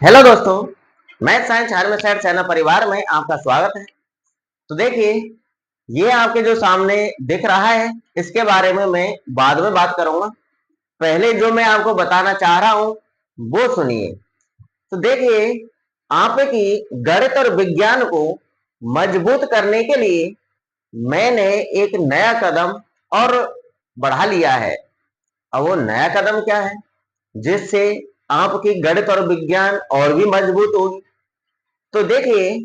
Hello दोस्तों, math science हार्मेसाइड channel परिवार में आपका स्वागत है। तो देखिए, ये आपके जो सामने दिख रहा है, इसके बारे में मैं बाद में बात करूंगा। पहले जो मैं आपको बताना चाह रहा हूं वो सुनिए। तो देखिए, आपकी गणित और विज्ञान को मजबूत करने के लिए मैंने एक नया कदम और बढ़ा लिया है। और वो नया कदम क्या है, जिससे आपकी गणित और विज्ञान और भी मजबूत होगी। तो देखिए,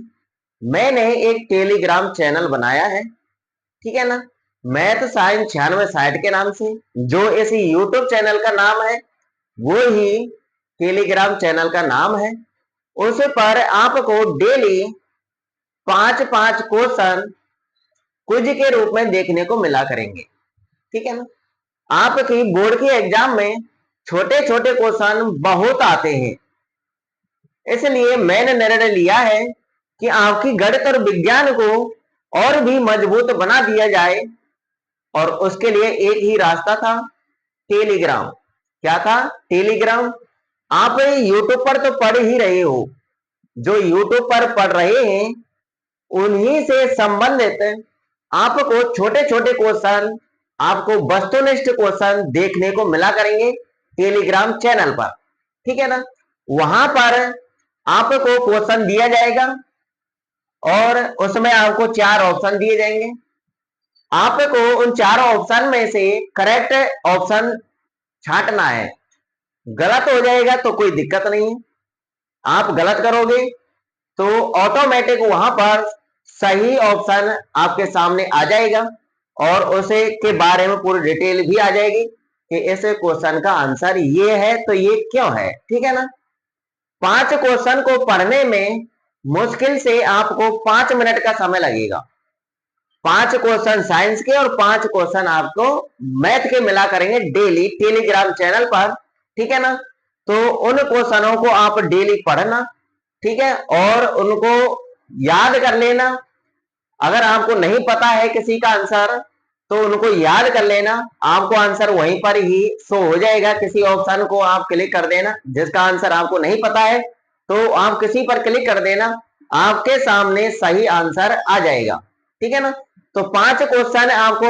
मैंने एक टेलीग्राम चैनल बनाया है, ठीक है ना, मैथ साइंस 9660 के नाम से। जो इस यूट्यूब चैनल का नाम है वो ही टेलीग्राम चैनल का नाम है। उस पर आपको डेली 5-5 क्वेश्चन क्विज के रूप में देखने को मिला करेंगे, ठीक है ना। आपकी बोर्ड के एग्जाम में छोटे छोटे क्वेश्चन बहुत आते हैं, इसलिए मैंने निर्णय लिया है कि आपकी गणित और विज्ञान को और भी मजबूत बना दिया जाए। और उसके लिए एक ही रास्ता था, टेलीग्राम। क्या था? टेलीग्राम। आप यूट्यूब पर तो पढ़ ही रहे हो, जो यूट्यूब पर पढ़ रहे हैं उन्हीं से संबंधित आपको छोटे छोटे क्वेश्चन, आपको वस्तुनिष्ठ क्वेश्चन देखने को मिला करेंगे टेलीग्राम चैनल पर, ठीक है ना। वहां पर आपको क्वेश्चन दिया जाएगा और उसमें आपको 4 ऑप्शन दिए जाएंगे। आपको उन चारों ऑप्शन में से करेक्ट ऑप्शन छांटना है। गलत हो जाएगा तो कोई दिक्कत नहीं है, आप गलत करोगे तो ऑटोमेटिक वहां पर सही ऑप्शन आपके सामने आ जाएगा और उसे के बारे में पूरी डिटेल भी आ जाएगी कि इस क्वेश्चन का आंसर ये है तो ये क्यों है, ठीक है ना। 5 क्वेश्चन को पढ़ने में मुश्किल से आपको 5 मिनट का समय लगेगा। 5 क्वेश्चन साइंस के और 5 क्वेश्चन आपको मैथ के मिला करेंगे डेली टेलीग्राम चैनल पर, ठीक है ना। तो उन क्वेश्चनों को आप डेली पढ़ना, ठीक है, और उनको याद कर लेना। अगर आपको नहीं पता है किसी का आंसर तो उनको याद कर लेना, आपको आंसर वहीं पर ही शो हो जाएगा। किसी ऑप्शन को आप क्लिक कर देना, जिसका आंसर आपको नहीं पता है तो आप किसी पर क्लिक कर देना, आपके सामने सही आंसर आ जाएगा, ठीक है ना। तो 5 क्वेश्चन आपको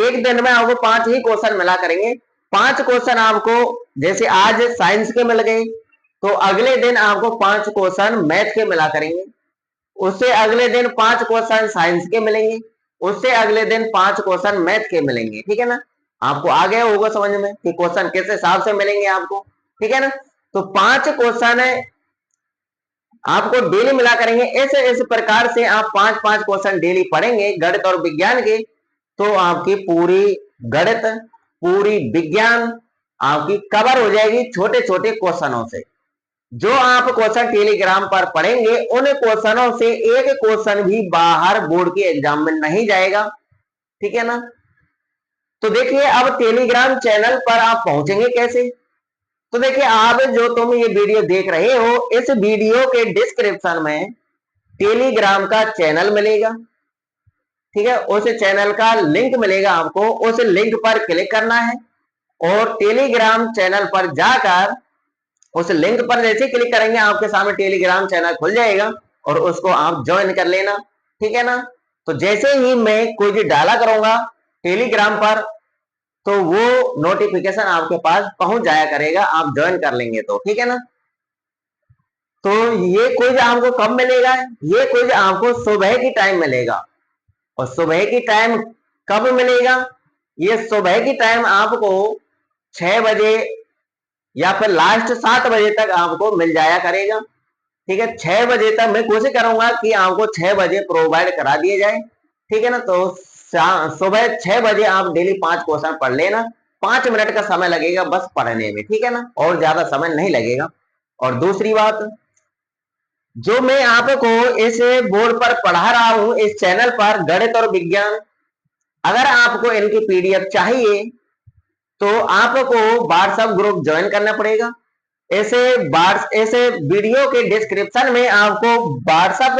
एक दिन में आपको 5 ही क्वेश्चन मिला करेंगे। 5 क्वेश्चन आपको जैसे आज साइंस के मिल गए तो अगले दिन आपको 5 क्वेश्चन मैथ के मिला करेंगे, उससे अगले दिन 5 क्वेश्चन साइंस के मिलेंगे, उससे अगले दिन 5 क्वेश्चन मैथ के मिलेंगे, ठीक है ना। आपको आ गया होगा समझ में कि क्वेश्चन किस हिसाब से मिलेंगे आपको, ठीक है ना। तो 5 क्वेश्चन आपको डेली मिला करेंगे। इस प्रकार से आप 5-5 क्वेश्चन डेली पढ़ेंगे गणित और विज्ञान के, तो आपकी पूरी गणित, पूरी विज्ञान आपकी कवर हो जाएगी छोटे छोटे क्वेश्चनों से। जो आप क्वेश्चन टेलीग्राम पर पढ़ेंगे उन क्वेश्चनों से एक क्वेश्चन भी बाहर बोर्ड के एग्जाम में नहीं जाएगा, ठीक है ना। तो देखिए, अब टेलीग्राम चैनल पर आप पहुंचेंगे कैसे। तो देखिए, आप जो तुम ये वीडियो देख रहे हो, इस वीडियो के डिस्क्रिप्शन में टेलीग्राम का चैनल मिलेगा, ठीक है। उस चैनल का लिंक मिलेगा, आपको उस लिंक पर क्लिक करना है और टेलीग्राम चैनल पर जाकर उस लिंक पर जैसे क्लिक करेंगे आपके सामने टेलीग्राम चैनल खुल जाएगा और उसको आप ज्वाइन कर लेना, ठीक है ना। तो जैसे ही मैं कोई डाला करूंगा टेलीग्राम पर तो वो नोटिफिकेशन आपके पास पहुंच जाया करेगा, आप ज्वाइन कर लेंगे तो, ठीक है ना। तो ये क्विज आपको कब मिलेगा? ये क्विज आपको सुबह की टाइम मिलेगा। और सुबह की टाइम कब मिलेगा? ये सुबह की टाइम आपको 6 बजे या फिर लास्ट 7 बजे तक आपको मिल जाया करेगा, ठीक है। 6 बजे तक मैं कोशिश करूंगा कि आपको 6 बजे प्रोवाइड करा दिए जाए, ठीक है ना। तो सुबह 6 बजे आप डेली 5 क्वेश्चन पढ़ लेना। 5 मिनट का समय लगेगा बस पढ़ने में, ठीक है ना, और ज्यादा समय नहीं लगेगा। और दूसरी बात, जो मैं आपको इस बोर्ड पर पढ़ा रहा हूं इस चैनल पर गणित और विज्ञान, अगर आपको इनकी पीडीएफ चाहिए तो आपको व्हाट्सएप ग्रुप ज्वाइन करना पड़ेगा। ऐसे वीडियो के डिस्क्रिप्शन में आपको व्हाट्सएप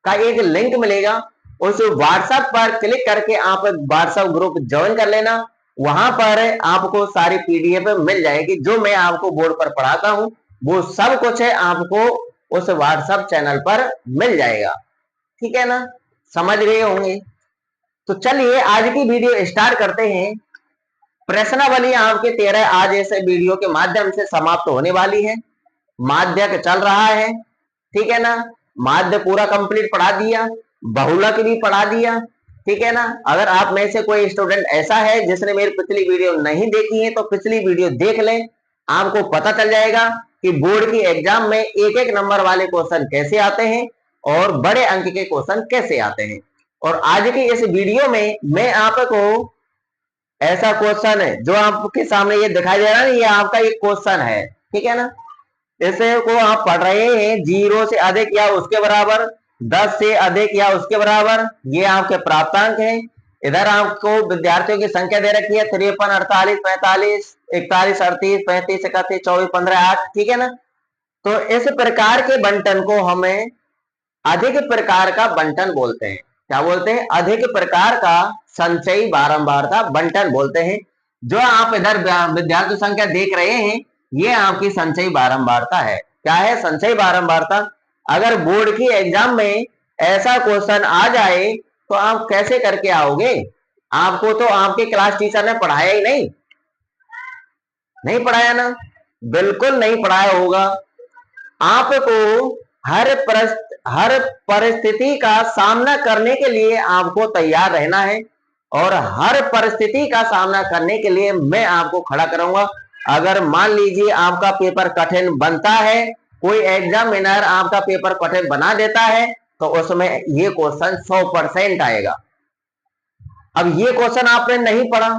का एक लिंक मिलेगा, उस व्हाट्सएप पर क्लिक करके आप व्हाट्सएप ग्रुप ज्वाइन कर लेना। वहां पर आपको सारी पीडीएफ मिल जाएगी। जो मैं आपको बोर्ड पर पढ़ाता हूं वो सब कुछ है आपको उस व्हाट्सएप चैनल पर मिल जाएगा। ठीक है ना, समझ गए होंगे। तो चलिए आज की वीडियो स्टार्ट करते हैं। प्रश्नावली आपके 13 आज इस वीडियो के माध्यम से समाप्त होने वाली है। माध्यक चल रहा है, ठीक है ना, माध्य पूरा कंप्लीट पढ़ा दिया, बहुलक भी पढ़ा दिया। ठीक है ना, अगर आप में से कोई स्टूडेंट ऐसा है जिसने मेरी पिछली वीडियो नहीं देखी है तो पिछली वीडियो देख लें, आपको पता चल जाएगा कि बोर्ड की एग्जाम में एक एक नंबर वाले क्वेश्चन कैसे आते हैं और बड़े अंक के क्वेश्चन कैसे आते हैं। और आज की इस वीडियो में मैं आपको ऐसा क्वेश्चन है जो आपके सामने ये दिखाई दे रहा है, ये आपका एक क्वेश्चन है। ठीक है ना, इसे को आप पढ़ रहे हैं 0 से अधिक या उसके बराबर, 10 से अधिक या उसके बराबर, ये आपके प्राप्तांक हैं। इधर आपको विद्यार्थियों की संख्या दे रखी है 53, 48, 45, 41, 38, 35, 31, 24, 15, 8। ठीक है ना, तो इस प्रकार के बंटन को हमें अधिक प्रकार का बंटन बोलते हैं। क्या बोलते हैं? अधिक प्रकार का संचयी बारंबारता बंटन बोलते हैं। जो आप इधर विद्यार्थी संख्या देख रहे हैं ये आपकी संचयी बारंबारता है। क्या है? संचयी बारंबारता। अगर बोर्ड की एग्जाम में ऐसा क्वेश्चन आ जाए तो आप कैसे करके आओगे? आपको तो आपके क्लास टीचर ने पढ़ाया ही नहीं पढ़ाया ना, बिल्कुल नहीं पढ़ाया होगा। आपको हर परिस्थिति का सामना करने के लिए आपको तैयार रहना है और हर परिस्थिति का सामना करने के लिए मैं आपको खड़ा करूंगा। अगर मान लीजिए आपका पेपर कठिन बनता है, कोई एग्जामिनर आपका पेपर कठिन बना देता है तो उसमें ये क्वेश्चन 100% आएगा। अब ये क्वेश्चन आपने नहीं पढ़ा,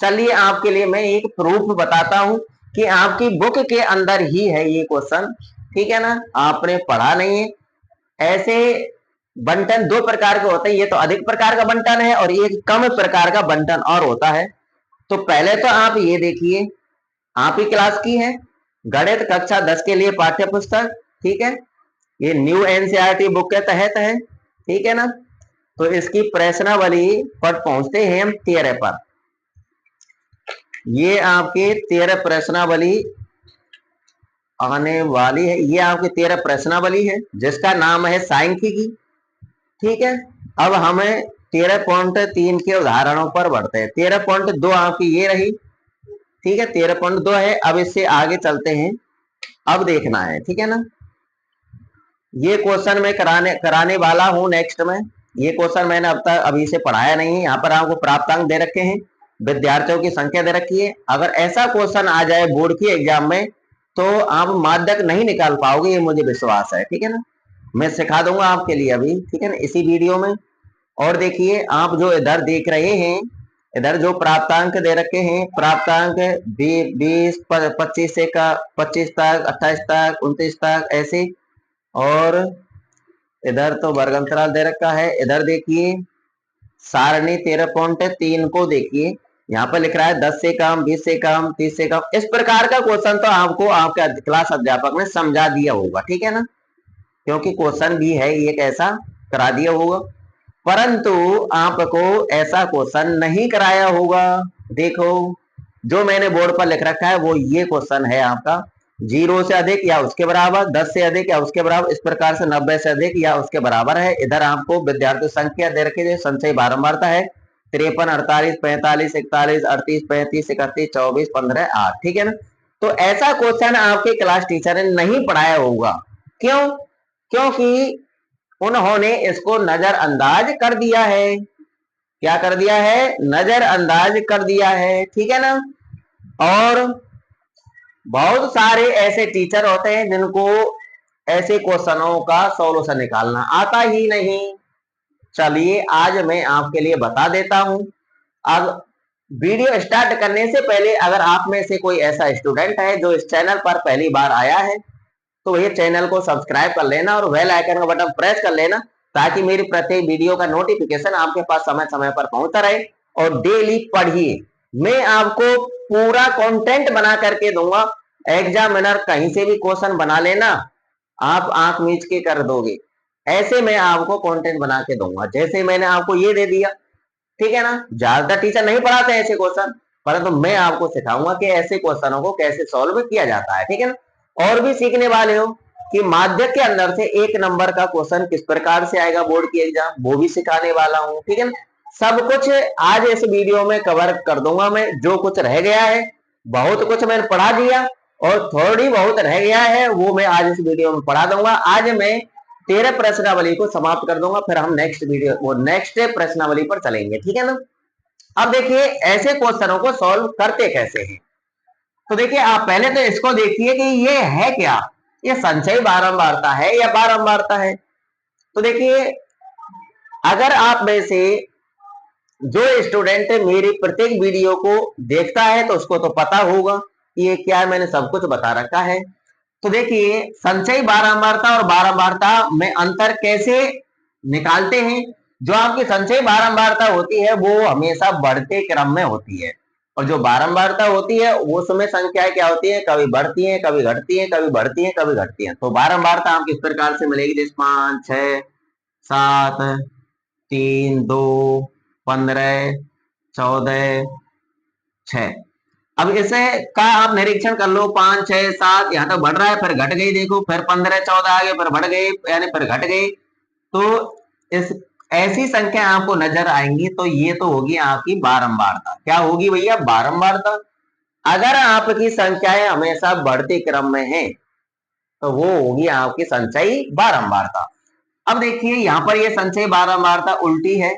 चलिए आपके लिए मैं एक प्रूफ बताता हूं कि आपकी बुक के अंदर ही है ये क्वेश्चन। ठीक है ना, आपने पढ़ा नहीं है। ऐसे बंटन दो प्रकार के होते हैं, ये तो अधिक प्रकार का बंटन है और एक कम प्रकार का बंटन और होता है। तो पहले तो आप ये देखिए, आप ही क्लास की है गणित कक्षा 10 के लिए पाठ्य पुस्तक। ठीक है, ये न्यू एनसीईआरटी बुक के तहत है। ठीक है ना, तो इसकी प्रश्नावली पर पहुंचते हैं हम 13 पर। ये आपके 13 प्रश्नावली आने वाली है। ये आपकी 13 प्रश्नावली है जिसका नाम है सांख्यिकी। ठीक है, अब हमें 13.3 के उदाहरणों पर बढ़ते हैं। 13.2 आपकी ये रही। ठीक है, 13.2 है। अब इससे आगे चलते हैं, अब देखना है। ठीक है ना, ये क्वेश्चन मैं कराने वाला हूं नेक्स्ट में। ये क्वेश्चन मैंने अब तक अभी से पढ़ाया नहीं है। यहाँ पर आपको प्राप्तांक दे रखे हैं, विद्यार्थियों की संख्या दे रखी है। अगर ऐसा क्वेश्चन आ जाए बोर्ड की एग्जाम में तो आप माध्यक नहीं निकाल पाओगे, ये मुझे विश्वास है। ठीक है ना, मैं सिखा दूंगा आपके लिए अभी। ठीक है ना, इसी वीडियो में। और देखिए आप जो इधर देख रहे हैं, इधर जो प्राप्तांक दे रखे हैं, प्राप्तांक 20, 25 से का 25 तक, 28 तक, 29 तक ऐसे। और इधर तो वर्ग अंतराल दे रखा है। इधर देखिए सारणी 13.3 को देखिए, यहाँ पर लिख रहा है 10 से कम, 20 से कम, 30 से कम। इस प्रकार का क्वेश्चन तो आपको आपके क्लास अध्यापक ने समझा दिया होगा। ठीक है ना, क्योंकि क्वेश्चन भी है ये कैसा करा दिया होगा, परंतु आपको ऐसा क्वेश्चन नहीं कराया होगा। देखो जो मैंने बोर्ड पर लिख रखा है वो ये क्वेश्चन है आपका 0 से अधिक या उसके बराबर, 10 से अधिक या उसके बराबर, इस प्रकार से 90 से अधिक या उसके बराबर है। इधर आपको विद्यार्थी संख्या दे रखी है, संचयी बारंबारता है 53, 48, 45, 41, 38, 35, 31, 24, 15, 8। ठीक है ना, तो ऐसा क्वेश्चन आपके क्लास टीचर ने नहीं पढ़ाया होगा। क्यों? क्योंकि उन्होंने इसको नजरअंदाज कर दिया है। क्या कर दिया है? नजरअंदाज कर दिया है। ठीक है ना, और बहुत सारे ऐसे टीचर होते हैं जिनको ऐसे क्वेश्चनों का सॉल्यूशन निकालना आता ही नहीं। चलिए आज मैं आपके लिए बता देता हूं। अब वीडियो स्टार्ट करने से पहले अगर आप में से कोई ऐसा स्टूडेंट है जो इस चैनल पर पहली बार आया है तो ये चैनल को सब्सक्राइब कर लेना और बेल आइकन का बटन प्रेस कर लेना, ताकि मेरी प्रत्येक वीडियो का नोटिफिकेशन आपके पास समय समय पर पहुंचता रहे। और डेली पढ़िए, मैं आपको पूरा कंटेंट बना करके दूंगा। एग्जामिनर कहीं से भी क्वेश्चन बना लेना, आप आंख मीच के कर दोगे। ऐसे मैं आपको कंटेंट बना के दूंगा, जैसे मैंने आपको ये दे दिया। ठीक है ना। ज्यादातर टीचर नहीं पढ़ाते ऐसे क्वेश्चन, परंतु मैं आपको सिखाऊंगा कि ऐसे क्वेश्चनों को कैसे सॉल्व किया जाता है, ठीक है ना। और भी सीखने वाले हो कि माध्यक के अंदर से 1 नंबर का क्वेश्चन किस प्रकार से आएगा बोर्ड की एग्जाम, वो भी सिखाने वाला हूं, ठीक है ना। सब कुछ आज इस वीडियो में कवर कर दूंगा मैं। जो कुछ रह गया है, बहुत कुछ मैंने पढ़ा दिया और थोड़ी बहुत रह गया है वो मैं आज इस वीडियो में पढ़ा दूंगा। आज मैं 13 प्रश्नावली को समाप्त कर दूंगा, फिर हम नेक्स्ट प्रश्नावली पर चलेंगे, ठीक है ना। अब देखिए ऐसे क्वेश्चनों को सॉल्व करते कैसे हैं। तो देखिए आप पहले तो इसको देखिए कि ये है क्या, ये संचयी बारंबारता है या बारंबारता है। तो देखिए अगर आप में से जो स्टूडेंट मेरी प्रत्येक वीडियो को देखता है तो उसको तो पता होगा कि ये क्या है, मैंने सब कुछ बता रखा है। तो देखिए संचयी बारंबारता और बारंबारता में अंतर कैसे निकालते हैं। जो आपकी संचयी बारंबारता होती है वो हमेशा बढ़ते क्रम में होती है, और जो बारंबारता होती है वो उसमें संख्याएं क्या होती है, कभी बढ़ती है कभी घटती है, कभी बढ़ती है कभी घटती है। तो बारंबारता आपको इस प्रकार से मिलेगी, जैसे 5 6 7 3 2 15 14 6। अब इसे का आप निरीक्षण कर लो, 5 6 7 यहाँ तक बढ़ रहा है, फिर घट गई, देखो फिर 15 14 आगे, फिर बढ़ गई यानी फिर घट गई। तो इस ऐसी संख्या आपको नजर आएंगी तो ये तो होगी आपकी बारंबारता। क्या होगी भैया, बारंबारता। अगर आपकी संख्याएं हमेशा बढ़ते क्रम में है तो वो होगी आपकी संचयी बारंबारता। अब देखिए यहाँ पर ये संचयी बारंबारता उल्टी है।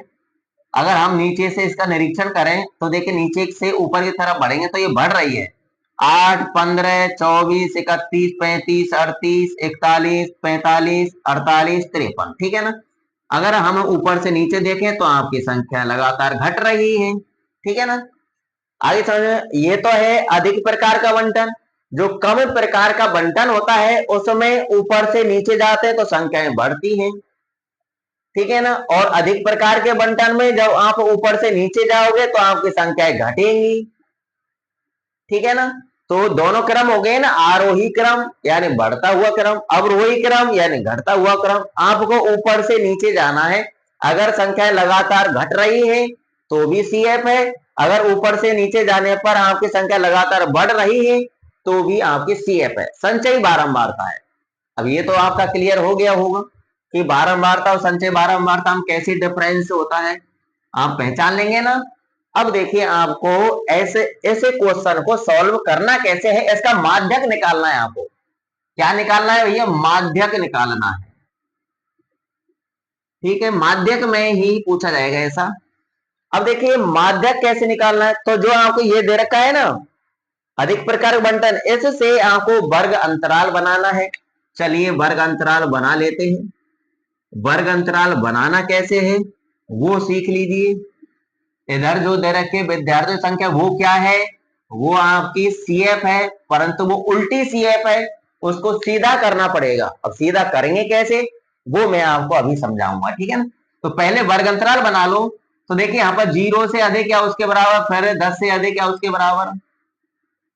अगर हम नीचे से इसका निरीक्षण करें तो देखिए नीचे से ऊपर की तरफ बढ़ेंगे तो ये बढ़ रही है, 8 15 24 31 35 38 41 45 48 53, ठीक है ना। अगर हम ऊपर से नीचे देखें तो आपकी संख्या लगातार घट रही है, ठीक है ना। आगे समझ, ये तो है अधिक प्रकार का बंटन। जो कम प्रकार का बंटन होता है उसमें ऊपर से नीचे जाते हैं तो संख्याएं बढ़ती हैं, ठीक है ना। और अधिक प्रकार के बंटन में जब आप ऊपर से नीचे जाओगे तो आपकी संख्याएं घटेंगी, ठीक है ना। तो दोनों क्रम हो गए ना, आरोही क्रम यानी बढ़ता हुआ क्रम, अवरोही क्रम यानी घटता हुआ क्रम। आपको ऊपर से नीचे जाना है, अगर संख्याएं लगातार घट रही है तो भी सीएफ है, अगर ऊपर से नीचे जाने पर आपकी संख्या लगातार बढ़ रही है तो भी आपकी सीएफ है, संचयी बारंबारता है। अब ये तो आपका क्लियर हो गया होगा कि बारंबारता और संचयी बारंबारता में कैसी डिफरेंस होता है, आप पहचान लेंगे ना। अब देखिए आपको ऐसे ऐसे क्वेश्चन को सॉल्व करना कैसे है, इसका माध्यक निकालना है। आपको क्या निकालना है भैया, माध्यक निकालना है, ठीक है। माध्यक में ही पूछा जाएगा ऐसा। अब देखिए माध्यक कैसे निकालना है, तो जो आपको ये दे रखा है ना अधिक प्रकार बंटन, इससे आपको वर्ग अंतराल बनाना है। चलिए वर्ग अंतराल बना लेते हैं। वर्ग अंतराल बनाना कैसे है वो सीख लीजिए। इधर जो दे रखे विद्यार्थी संख्या वो क्या है, वो आपकी सीएफ है, परंतु वो उल्टी सीएफ है, उसको सीधा करना पड़ेगा। अब सीधा करेंगे कैसे वो मैं आपको अभी समझाऊंगा, ठीक है ना। तो पहले वर्ग अंतराल बना लो। तो देखिए यहाँ पर 0 से अधिक या उसके बराबर, फिर 10 से अधिक या उसके बराबर।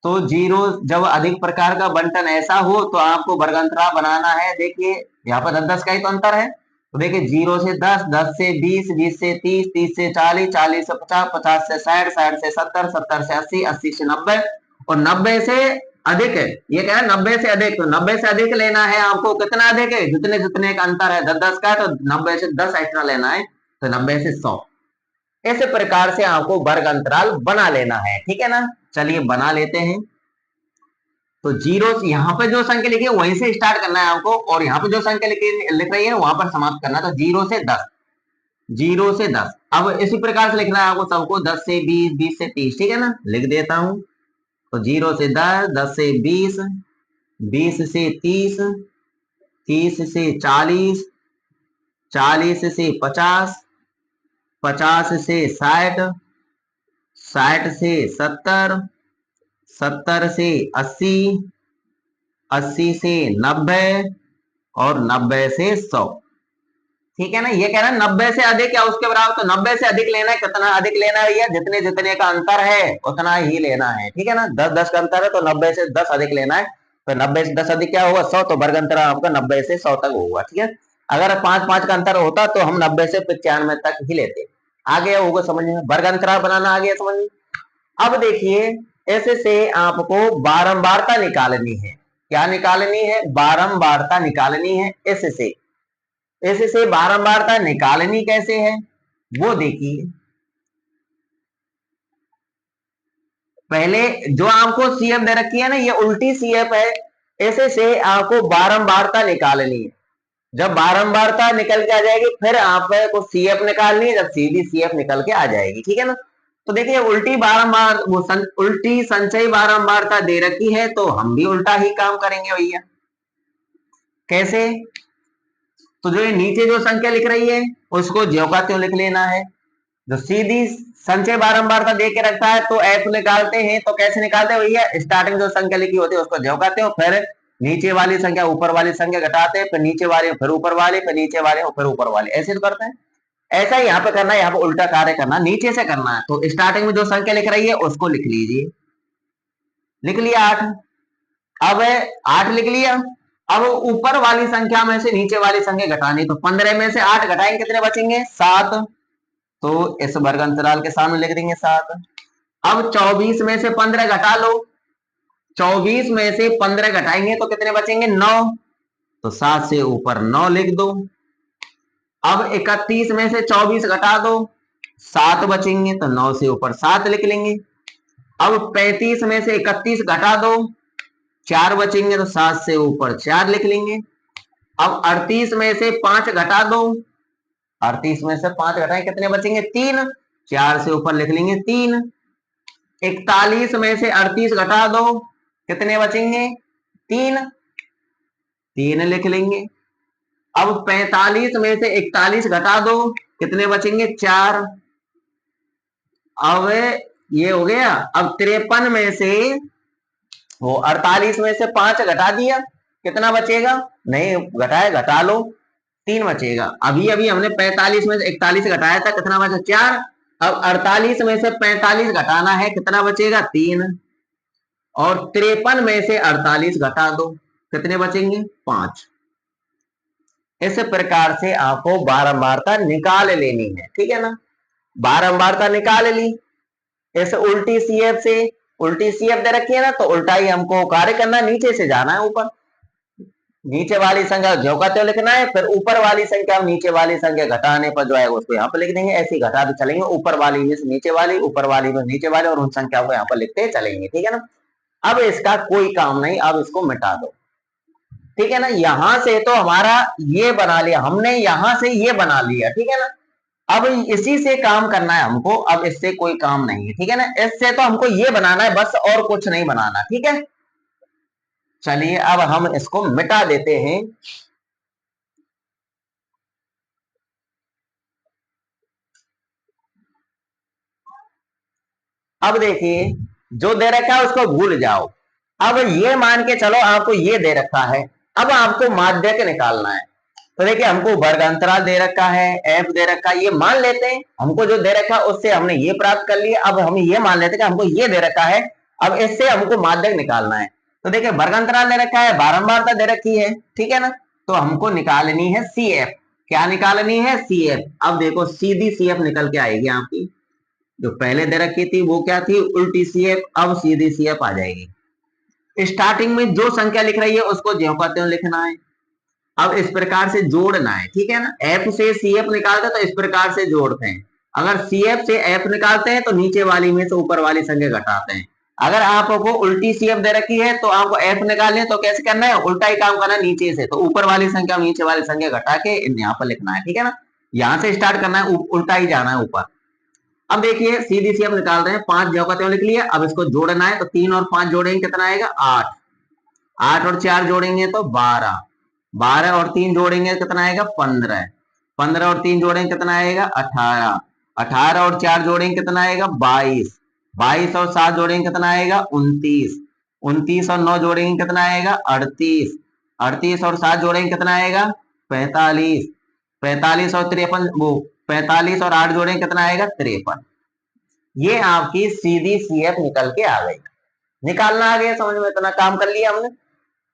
तो 0 जब अधिक प्रकार का बंटन ऐसा हो तो आपको वर्ग अंतराल बनाना है। देखिए यहाँ पर 10 10 का ही तो अंतर है। तो देखिए 0 से 10, 10 से 20, 20 से 30, 30 से 40, 40 से 50, 50 से 60, 60 से 70, 70 से 80, 80 से 90 और 90 से अधिक है। ये क्या है, 90 से अधिक। तो 90 से अधिक लेना है आपको, कितना अधिक है, जितने जितने का अंतर है 10 10 का, तो 90 से 10 एक्स्ट्रा लेना है, तो 90 से 100। इस प्रकार से आपको वर्ग अंतराल बना लेना है, ठीक है ना। चलिए बना लेते हैं। तो 0 यहाँ पे जो संख्या लिखी है वहीं से स्टार्ट करना है आपको, और यहाँ पे जो संख्या लिख रही है वहां पर समाप्त करना है। तो 0 से 10, 0 से 10। अब इसी प्रकार से लिखना है आपको सबको, 10 से 20, 20 से 30, ठीक है ना। लिख देता हूं। तो 0 से 10, 10 से 20, 20 से 30, 30 से 40, 40 से 50, 50 से 60, 60 से 70, 70 से 80, 80 से 90 और 90 से 100, ठीक है ना। ये कह रहा है 90 से अधिक या उसके बराबर, तो 90 से अधिक लेना है। कितना अधिक लेना है भैया, जितने जितने का अंतर है उतना ही लेना है, ठीक है ना। 10 10 का अंतर है तो 90 से 10 अधिक लेना है। तो 90 से 10 अधिक क्या होगा, 100। तो वर्ग अंतर आपका 90 से 100 तक होगा, ठीक है। अगर 5 5 का अंतर होता तो हम 90 से 95 तक ही लेते। आ गया होगा समझ में, वर्ग अंतराल बनाना आ गया समझ में। अब देखिए इससे आपको बारंबारता निकालनी है। क्या निकालनी है? बारंबारता निकालनी है इससे। इससे बारंबारता निकालनी कैसे है वो देखिए। पहले जो आपको सीएफ दे रखी है ना, ये उल्टी सीएफ है। ऐसे से आपको बारंबारता निकालनी है। जब बारंबारता निकल के आ जाएगी फिर आपको सीएफ निकालनी है, जब सीधी सीएफ निकल के आ जाएगी, ठीक है ना। तो देखिए उल्टी बारंबार उल्टी संचयी बारंबारता दे रखी है, तो हम भी उल्टा ही काम करेंगे भैया। कैसे? तो जो ये नीचे जो संख्या लिख रही है उसको ज्यों का त्यों लिख लेना है। जो सीधी संचय बारंबारता दे के रखता है तो एफ निकालते हैं, तो कैसे निकालते हैं भैया? स्टार्टिंग जो संख्या लिखी होती है उसको ज्यों का त्यों, फिर नीचे वाली संख्या ऊपर वाली संख्या घटाते हैं, फिर नीचे वाले फिर ऊपर वाले, फिर नीचे वाले फिर ऊपर वाले, ऐसे तो करते हैं। ऐसा ही यहाँ पे करना है, यहाँ पे उल्टा कार्य करना, नीचे से करना है। तो स्टार्टिंग में जो संख्या लिख रही है उसको लिख लीजिए। लिख लिया 8। अब 8 लिख लिया। अब ऊपर वाली संख्या में से नीचे वाली संख्या घटानी, तो 15 में से 8 घटाएंगे कितने बचेंगे? 7। तो इस वर्ग अंतराल के सामने लिख देंगे 7। अब 24 में से 15 घटा लो। 24 में से 15 घटाएंगे तो कितने बचेंगे? 9। तो 7 से ऊपर 9 लिख दो। अब 31 में से 24 घटा दो, 7 बचेंगे, तो 9 से ऊपर 7 लिख लेंगे। अब 35 में से 31 घटा दो, 4 बचेंगे, तो 7 से ऊपर 4 लिख लेंगे। अब 38 में से 5 घटा दो, 38 में से 5 घटाएं कितने बचेंगे? 3। 4 से ऊपर लिख लेंगे 3। 41 में से 38 घटा दो, कितने बचेंगे? 3। 3 लिख लेंगे। अब 45 में से 41 घटा दो, कितने बचेंगे? 4। अब ये हो गया। अब 53 में से वो 48 में से 5 घटा दिया, कितना बचेगा? नहीं घटाया, घटा लो, 3 बचेगा। अभी अभी हमने 45 में से 41 घटाया था, कितना बचा? 4। अब 48 में से 45 घटाना है, कितना बचेगा? 3। और 53 में से 48 घटा दो, कितने बचेंगे? 5। इस प्रकार से आपको बारंबारता निकाल लेनी है, ठीक है ना। बारंबारता निकाल ली इस उल्टी सीएफ से। उल्टी सीएफ दे रखी है ना, तो उल्टा ही हमको कार्य करना, नीचे से जाना है ऊपर। नीचे वाली संख्या ज्यों का त्यों लिखना है, फिर ऊपर वाली संख्या नीचे वाली संख्या घटाने पर जो है उसको यहाँ पर लिख देंगे। ऐसे ही घटाते चलेंगे, ऊपर वाली में से नीचे वाली, ऊपर वाली में नीचे वाली, और उन संख्याओं को यहाँ पर लिखते चलेंगे, ठीक है ना। अब इसका कोई काम नहीं, अब इसको मिटा दो, ठीक है ना। यहां से तो हमारा ये बना लिया हमने, यहां से ये बना लिया, ठीक है ना। अब इसी से काम करना है हमको, अब इससे कोई काम नहीं है, ठीक है ना। इससे तो हमको ये बनाना है बस, और कुछ नहीं बनाना, ठीक है। चलिए अब हम इसको मिटा देते हैं। अब देखिए जो दे रखा है उसको भूल जाओ। अब ये मान के चलो आपको ये दे रखा है, अब आपको माध्यक निकालना है। तो देखिए हमको वर्ग अंतराल दे रखा है, एफ दे रखा है, ये मान लेते हैं। हमको जो दे रखा है उससे हमने ये प्राप्त कर लिया। अब हम ये मान लेते हैं कि हमको ये दे रखा है, अब इससे हमको माध्यक निकालना है। तो देखिए वर्ग अंतराल दे रखा है, बारंबारता दे रखी है, ठीक है ना। तो हमको निकालनी है सी एफ। क्या निकालनी है? C F. अब देखो सीधी सी एफ निकल के आएगी आपकी। जो पहले दे रखी थी वो क्या थी? उल्टी सी एफ। अब सीधी सी एफ आ जाएगी। स्टार्टिंग में जो संख्या लिख रही है उसको ज्यों का त्यों लिखना है। अब इस प्रकार से जोड़ना है, ठीक है ना। एफ से सी एफ निकालते हैं तो इस प्रकार से जोड़ते हैं। अगर सी एफ से एफ निकालते हैं तो नीचे वाली में से ऊपर वाली संख्या घटाते हैं। अगर आपको उल्टी सी एफ दे रखी है तो आपको एफ निकालनी है, तो कैसे करना है? उल्टा ही काम करना है, नीचे से। तो ऊपर वाली संख्या नीचे वाली संख्या घटा के यहाँ पर लिखना है, ठीक है ना। यहाँ से स्टार्ट करना है, उल्टा ही जाना है ऊपर। अब देखिए सीधी सी एफ निकाल रहे हैं, 5 ज्यों का त्यों लिख लिया। अब इसको जोड़ना है, तो 3 और 5 जोड़ेंगे कितना आएगा? 8। 8 और 4 जोड़ेंगे तो 12। 12 और 3 जोड़ेंगे कितना आएगा? 15। 15 और 3 जोड़ेंगे कितना आएगा? 18। 18 और 4 जोड़ेंगे कितना आएगा? 22। 22 और 7 जोड़ेंगे कितना आएगा? 29। 29 और 9 जोड़ेंगे कितना आएगा? 38। 38 और 7 जोड़ेंगे कितना आएगा? 45। 45 और 53 वो 45 और 8 जोड़ेंगे कितना आएगा? 53। ये आपकी सीधी सी एफ निकल के आ गई। निकालना आ गया समझ में, इतना काम कर लिया हमने।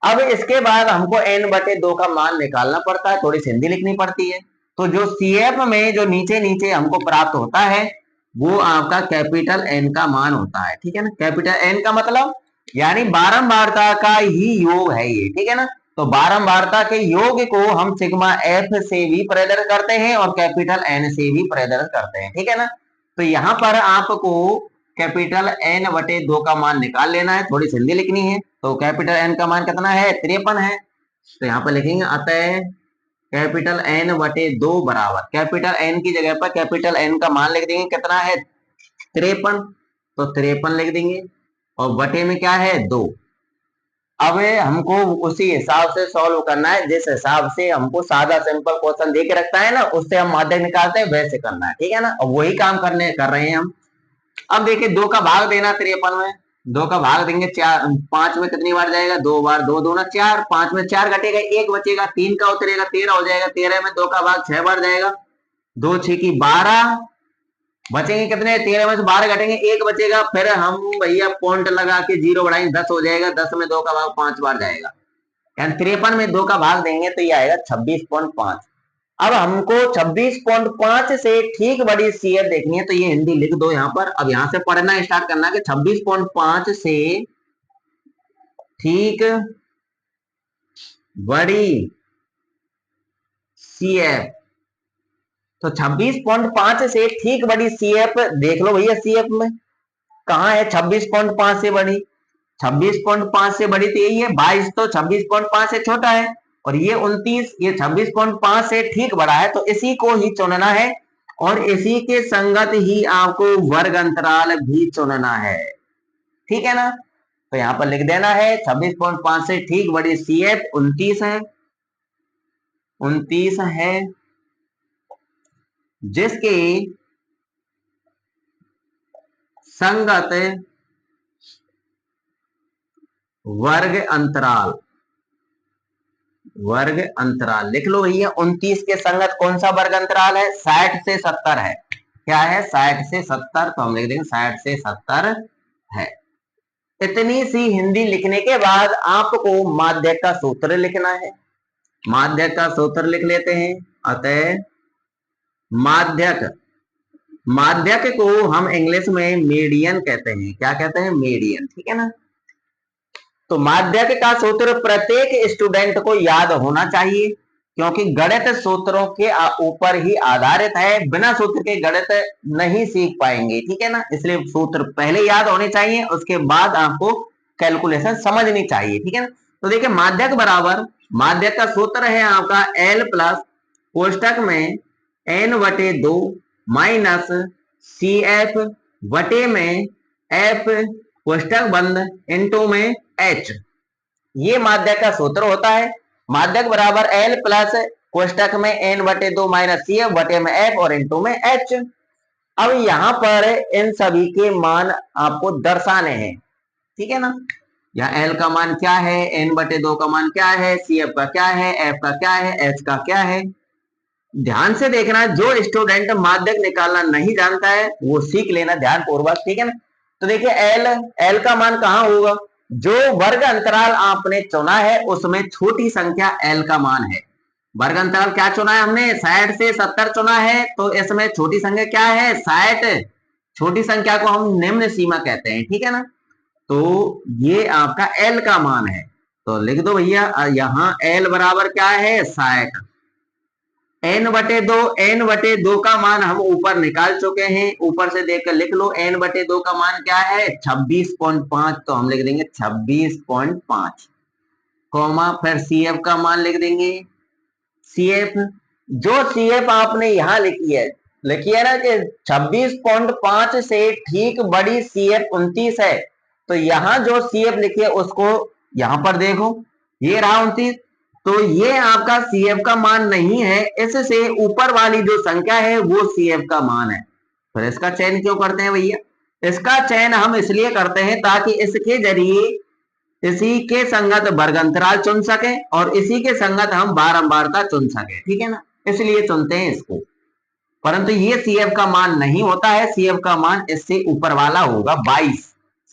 अब इसके बाद हमको n/2 का मान निकालना पड़ता है, थोड़ी सी हिंदी लिखनी पड़ती है। तो जो CF में जो नीचे नीचे हमको प्राप्त होता है वो आपका कैपिटल N का मान होता है, ठीक है ना। कैपिटल N का मतलब यानी बारंबारता का ही योग है ये, ठीक है ना। तो बारंबारता के योग को हम सिग्मा F से भी प्रदर्शित करते हैं और कैपिटल N से भी प्रदर्शित करते हैं, ठीक है ना। तो यहाँ पर आपको कैपिटल N बटे 2 का मान निकाल लेना है, थोड़ी सी हिंदी लिखनी है। तो कैपिटल N का मान कितना है, 53 है। तो यहाँ पर लिखेंगे अतः कैपिटल N बटे 2 बराबर कैपिटल N की जगह पर कैपिटल N का मान लिख देंगे, कितना है 53। तो 53 लिख देंगे और बटे में क्या है 2। अब हमको उसी हिसाब से सॉल्व करना है जिस हिसाब से हमको सादा सिंपल क्वेश्चन दे के रखता है ना, उससे हम माध्यक निकालते हैं वैसे करना है, ठीक है ना। और वही काम कर रहे हैं हम। अब देखिए 2 का भाग देना 53 में, 2 का भाग देंगे 4 5 में कितनी बार जाएगा, 2 बार, 2 दूना 4, 5 में 4 घटेगा 1 बचेगा, 3 का उतरेगा 13 हो जाएगा, 13 में 2 का भाग 6 बार जाएगा, 2 6 की 12 बचेंगे कितने, 13 में से 12 घटेंगे 1 बचेगा। फिर हम भैया पॉइंट लगा के 0 बढ़ाएंगे 10 हो जाएगा, 10 में 2 का भाग 5 बार जाएगा, यानी 53 में 2 का भाग देंगे तो ये आएगा 26.5। अब हमको 26.5 से ठीक बड़ी CF देखनी है, तो ये हिंदी लिख दो यहाँ पर। अब यहाँ से पढ़ना स्टार्ट करना कि 26.5 से ठीक बड़ी CF। तो 26.5 से ठीक बड़ी CF देख लो भैया, CF में कहाँ है 26.5 से बड़ी, 26.5 से बड़ी तो यही है 22, तो 26.5 से छोटा है, और ये 29, ये 26.5 से ठीक बड़ा है, तो इसी को ही चुनना है और इसी के संगत ही आपको वर्ग अंतराल भी चुनना है, ठीक है ना। तो यहाँ पर लिख देना है 26.5 से ठीक बड़ी CF 29 है, 29 है, जिसके संगत वर्ग अंतराल, वर्ग अंतराल लिख लो भैया। 29 के संगत कौन सा वर्ग अंतराल है, 60 से 70 है। क्या है, 60 से 70, तो हम लिख देंगे 60 से 70 है। इतनी सी हिंदी लिखने के बाद आपको माध्यक का सूत्र लिखना है। माध्यक का सूत्र लिख लेते हैं। अतः माध्यक, माध्यक को हम इंग्लिश में मीडियन कहते हैं। क्या कहते हैं, मीडियन, ठीक है ना। तो माध्यक का सूत्र प्रत्येक स्टूडेंट को याद होना चाहिए, क्योंकि गणित सूत्रों के ऊपर ही आधारित है, बिना सूत्र के गणित नहीं सीख पाएंगे, ठीक है ना। इसलिए सूत्र पहले याद होने चाहिए, उसके बाद आपको कैलकुलेशन समझनी चाहिए, ठीक है ना। तो देखिए माध्यक बराबर, माध्यक का सूत्र है आपका L प्लस कोष्टक में N बटे 2 माइनस CF बटे में F कोष्टक बंद इंटू में H, ये माध्यक का सूत्र होता है। माध्यक बराबर L प्लस कोष्टक में N बटे 2 माइनस CF बटे में F और इंटू में H। अब यहाँ पर इन सभी के मान आपको दर्शाने हैं, ठीक है ना। यहाँ L का मान क्या है, N बटे 2 का मान क्या है, CF का क्या है, F का क्या है, H का क्या है। ध्यान से देखना, जो स्टूडेंट माध्यक निकालना नहीं जानता है वो सीख लेना ध्यान पूर्वक, ठीक है ना। तो देखिए L का मान कहाँ होगा, जो वर्ग अंतराल आपने चुना है उसमें छोटी संख्या L का मान है। वर्ग अंतराल क्या चुना है हमने, 60 से 70 चुना है, तो इसमें छोटी संख्या क्या है 60, छोटी संख्या को हम निम्न सीमा कहते हैं, ठीक है ना। तो ये आपका L का मान है, तो लिख दो भैया यहाँ L बराबर क्या है 60। N बटे 2, N बटे 2 का मान हम ऊपर निकाल चुके हैं, ऊपर से देखकर लिख लो। N बटे 2 का मान क्या है 26.5, तो हम लिख देंगे 26.5 कॉमा, फिर CF का मान लिख देंगे। CF, जो CF आपने यहाँ लिखी है ना कि 26.5 से ठीक बड़ी CF 29 है, तो यहाँ जो CF लिखी है उसको यहाँ पर देखो, ये रहा 29, तो ये आपका CF का मान नहीं है, इससे ऊपर वाली जो संख्या है वो CF का मान है। फिर इसका चयन क्यों करते हैं भैया, इसका चयन हम इसलिए करते हैं ताकि इसके जरिए इसी के संगत वर्ग अंतराल चुन सके और इसी के संगत हम बारंबारता चुन सके, ठीक है ना, इसलिए चुनते हैं इसको। परंतु ये CF का मान नहीं होता है, CF का मान इससे ऊपर वाला होगा 22।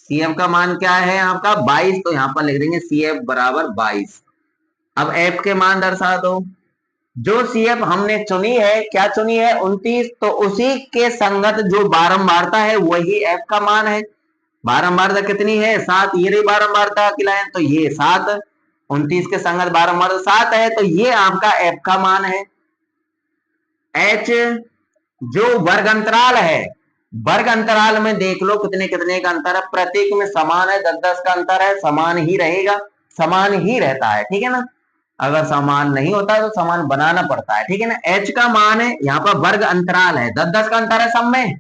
CF का मान क्या है आपका 22, तो यहाँ पर लिख देंगे CF बराबर 22। अब F के मान दर्शा दो, जो सीएफ हमने चुनी है, क्या चुनी है 29, तो उसी के संगत जो बारंबारता है वही एफ का मान है। बारंबारता कितनी है 7, ये रही बारंबारता की लाइन, तो ये 7, 29 के संगत बारंबारता 7 है, तो ये आपका एफ का मान है। एच जो वर्ग अंतराल है, वर्ग अंतराल में देख लो कितने कितने का अंतर है, प्रत्येक में समान है, 10-10 का अंतर है, समान ही रहेगा, समान ही रहता है, ठीक है ना। अगर समान नहीं होता है तो समान बनाना पड़ता है, ठीक है ना। एच का मान है, यहाँ पर वर्ग अंतराल है, 10-10 का अंतर है सब में,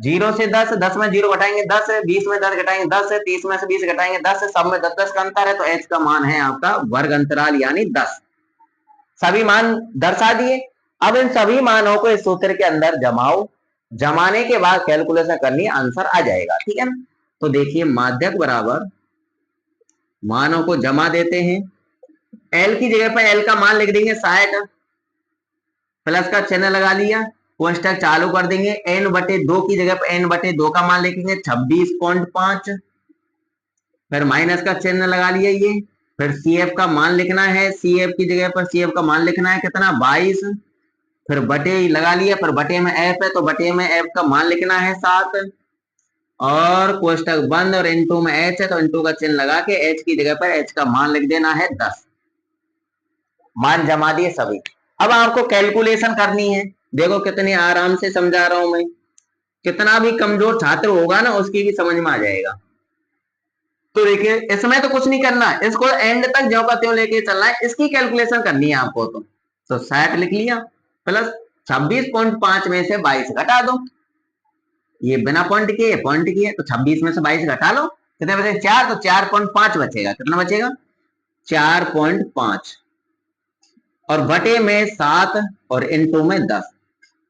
0 से 10, 10 में 0 घटाएंगे 10, 20 में 10 घटाएंगे 10, 30 में से 20 घटाएंगे 10, सब में 10-10 का अंतर है, तो एच का मान है आपका वर्ग अंतराल यानी 10। सभी मान दर्शा दिए। अब इन सभी मानों को इस सूत्र के अंदर जमाओ, जमाने के बाद कैलकुलेशन करनी, आंसर आ जाएगा, ठीक है ना। तो देखिए माध्यक बराबर मानों को जमा देते हैं, एल की जगह पर एल का मान लिख देंगे 60, प्लस का चिन्ह लगा लिया, कोष्टक चालू कर देंगे, एन बटे 2 की जगह पर एन बटे 2 का मान लिखेंगे 26.5, फिर माइनस का चिन्ह लगा लिया ये, फिर सीएफ का मान लिखना है, सीएफ की जगह पर सीएफ का मान लिखना है कितना 22, फिर बटे लगा लिया, फिर बटे में एफ है तो बटे में एफ का मान लिखना है 7, और कोष्टक बंद, और इनटू में एच है तो इनटू का चिन्ह लगा के एच की जगह पर एच का मान लिख देना है 10। मान जमा दिए सभी। अब आपको कैलकुलेशन करनी है, देखो कितने आराम से समझा रहा हूं मैं, कितना भी कमजोर छात्र होगा ना उसकी भी समझ में आ जाएगा। तो देखिए इसमें तो कुछ नहीं करना है, इसको एंड तक ज्यों का त्यों लेके चलना है, इसकी कैलकुलेशन करनी है आपको। तो 60 लिख लिया, प्लस 26.5 में से 22 घटा दो, ये बिना पॉइंट किए तो 26 में से 22 घटा लो, कितने बचे 4, तो 4.5 बचेगा, कितना बचेगा 4.5, और बटे में 7 और इनटू में 10।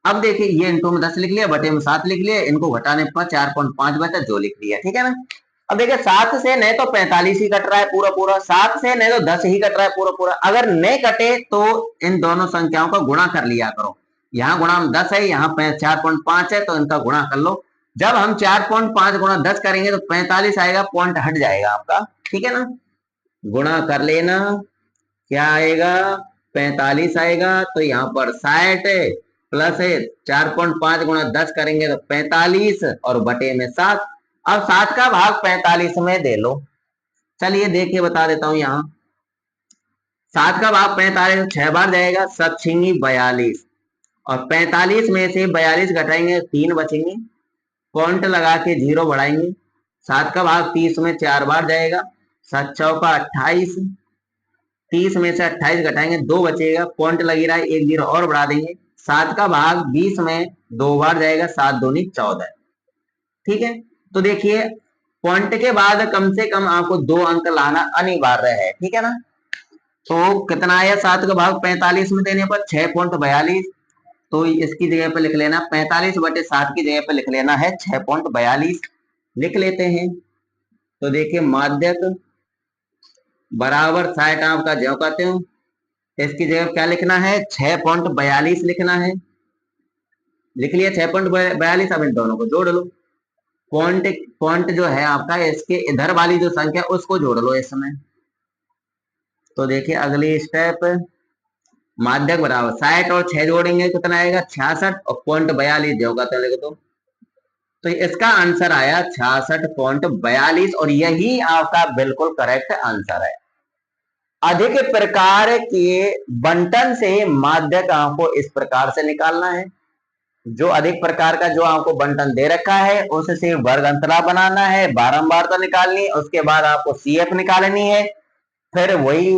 अब देखिए ये इनटू में 10 लिख लिया, बटे में 7 लिख लिया, इनको घटाने पर 4.5 बचा जो लिख लिया, ठीक है ना। अब देखिए 7 से नहीं तो 45 ही कट रहा है पूरा पूरा, 7 से नहीं तो 10 ही कट रहा है पूरा पूरा, अगर नहीं कटे तो इन दोनों संख्याओं का गुणा कर लिया करो, यहाँ गुणा 10 है, यहाँ 4.5 है, तो इनका गुणा कर लो। जब हम 4.5 गुणा 10 करेंगे तो 45 आएगा, पॉइंट हट जाएगा आपका, ठीक है ना। गुणा कर लेना, क्या आएगा 45 आएगा, तो यहाँ पर 60 प्लस है 4.5 गुणा 10 करेंगे तो 45, और बटे में 7। अब 7 का भाग 45 में दे लो, चलिए देखिए बता देता हूं, यहाँ 7 का भाग 45 6 बार जाएगा, 7 छिंगी 42, और 45 में से 42 घटाएंगे 3 बचेंगे, पॉइंट लगा के 0 बढ़ाएंगे, 7 का भाग 30 में 4 बार जाएगा, 7 चौका 28, 30 में से 28 घटाएंगे 2 बचेगा, पॉइंट लगी रहा है 1 0 और बढ़ा देंगे, 7 का भाग 20 में 2 बार जाएगा, 7 दूनी 14, ठीक है। तो देखिए पॉइंट के बाद कम से कम आपको 2 अंक लाना अनिवार्य है, ठीक है ना। तो कितना आया 7 का भाग 45 में देने पर 6.42, तो इसकी जगह पे लिख लेना 45 बटे 7 की जगह पे लिख लेना है 6.42, लिख लेते हैं। तो देखिए माध्यक बराबर 60 आपका ज्यों का त्यों, इसकी जगह क्या लिखना है 6.42 लिखना है, लिख लिया 6.42। अब इन दोनों को जोड़ लो, पॉइंट पॉइंट जो है आपका इसके इधर वाली जो संख्या उसको जोड़ लो इसमें। तो देखिए अगली स्टेप, माध्यक बराबर 60 और 6 जोड़ेंगे कितना आएगा 66, और पॉइंट 42 जो का लिख दो, तो इसका आंसर आया 66.42, और यही आपका बिल्कुल करेक्ट आंसर है। अधिक प्रकार के बंटन से माध्यक आपको इस प्रकार से निकालना है, जो अधिक प्रकार का जो आपको बंटन दे रखा है उससे वर्ग अंतराल बनाना है, बारंबारता निकालनी है, उसके बाद आपको सीएफ निकालनी है, फिर वही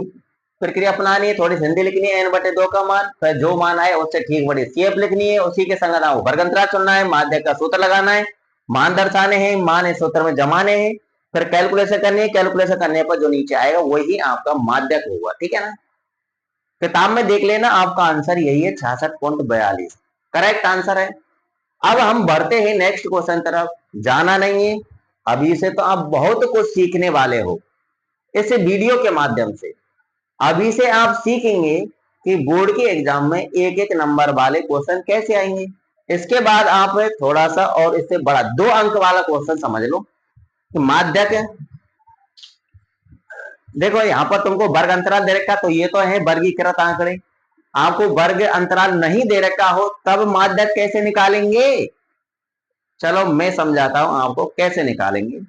प्रक्रिया अपनानी है, थोड़ी हिंदी लिखनी है n/2 का मान, फिर जो मान आए उससे ठीक बड़ी सीएफ लिखनी है, उसी के संगत आपको वर्ग अंतराल चुनना है, माध्यक का सूत्र लगाना है, मान दर्शाने हैं, मान इस सूत्र में जमाने हैं, फिर कैलकुलेशन करनी है, कैलकुलेशन करने पर जो नीचे आएगा वही आपका माध्यक होगा, ठीक है ना। किताब में देख लेना, आपका आंसर यही है 66.42 करेक्ट आंसर है। अब हम बढ़ते हैं नेक्स्ट क्वेश्चन तरफ, जाना नहीं है अभी से, तो आप बहुत कुछ सीखने वाले हो इस वीडियो के माध्यम से। अभी से आप सीखेंगे कि बोर्ड के एग्जाम में एक एक नंबर वाले क्वेश्चन कैसे आएंगे, इसके बाद आप थोड़ा सा और इससे बड़ा 2 अंक वाला क्वेश्चन समझ लो कि माध्यक, देखो यहाँ पर तुमको वर्ग अंतराल दे रखा, तो ये तो है वर्गीकृत आंकड़े, आपको वर्ग अंतराल नहीं दे रखा हो तब माध्यक कैसे निकालेंगे? चलो मैं समझाता हूं आपको कैसे निकालेंगे।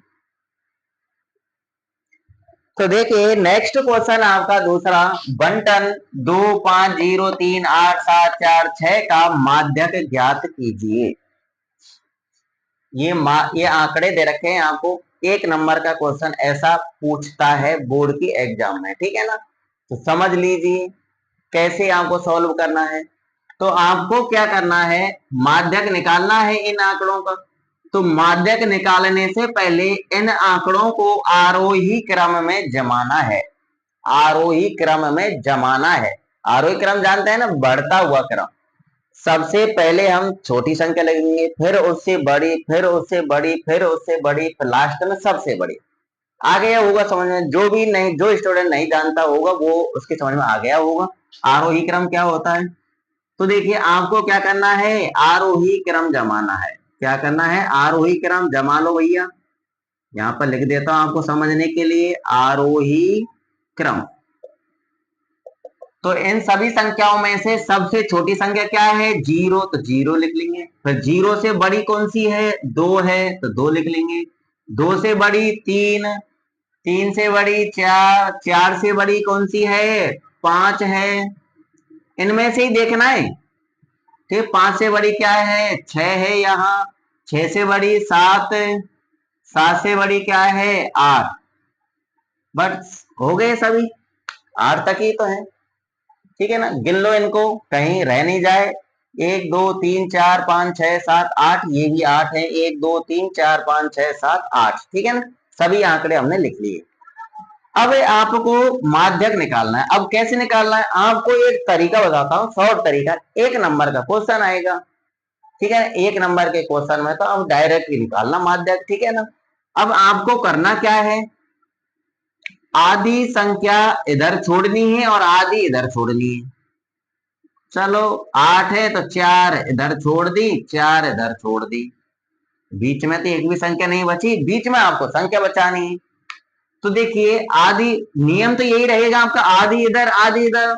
तो देखिए नेक्स्ट क्वेश्चन आपका दूसरा, बंटन 2503874 का माध्यक ज्ञात कीजिए। ये आंकड़े दे रखे हैं आपको, एक नंबर का क्वेश्चन ऐसा पूछता है बोर्ड की एग्जाम में, ठीक है ना। तो समझ लीजिए कैसे आपको सॉल्व करना है। तो आपको क्या करना है, माध्यक निकालना है इन आंकड़ों का। तो माध्यक निकालने से पहले इन आंकड़ों को आरोही क्रम में जमाना है। आरोही क्रम में जमाना है। आरोही क्रम जानते हैं ना, बढ़ता हुआ क्रम। सबसे पहले हम छोटी संख्या लगेंगे, फिर उससे बड़ी, फिर उससे बड़ी, फिर उससे बड़ी, फिर लास्ट में सबसे बड़ी। आ गया होगा समझ में? जो भी नहीं, जो स्टूडेंट नहीं जानता होगा वो उसके समझ में आ गया होगा आरोही क्रम क्या होता है। तो देखिए आपको क्या करना है, आरोही क्रम जमाना है। क्या करना है, आरोही क्रम जमा लो भैया। यहाँ पर लिख देता हूं आपको समझने के लिए, आरोही क्रम। तो इन सभी संख्याओं में से सबसे छोटी संख्या क्या है, जीरो, तो जीरो लिख लेंगे। फिर जीरो से बड़ी कौन सी है, दो है, तो दो लिख लेंगे। दो से बड़ी तीन, तीन से बड़ी चार, चार से बड़ी कौन सी है, पांच है। इनमें से ही देखना है। ठीक, पांच से बड़ी क्या है, छह है यहाँ। छह से बड़ी सात, सात से बड़ी क्या है, आठ। बस हो गए सभी, आठ तक ही तो है। ठीक है ना, गिन लो इनको, कहीं रह नहीं जाए। एक दो तीन चार पाँच छह सात आठ, ये भी आठ है। एक दो तीन चार पाँच छह सात आठ, ठीक है ना। सभी आंकड़े हमने लिख लिए। अब आपको माध्यक निकालना है। अब कैसे निकालना है, आपको एक तरीका बताता हूँ, शॉर्ट तरीका। एक नंबर का क्वेश्चन आएगा, ठीक है। एक नंबर के क्वेश्चन में तो अब डायरेक्ट ही निकालना माध्यक, ठीक है ना। अब आपको करना क्या है, आधी संख्या इधर छोड़नी है और आधी इधर छोड़नी है। चलो आठ है तो चार इधर छोड़ दी, चार इधर छोड़ दी। बीच में तो एक भी संख्या नहीं बची, बीच में आपको संख्या बचानी है। तो देखिए आधी, नियम तो यही रहेगा आपका, आधी इधर आधी इधर।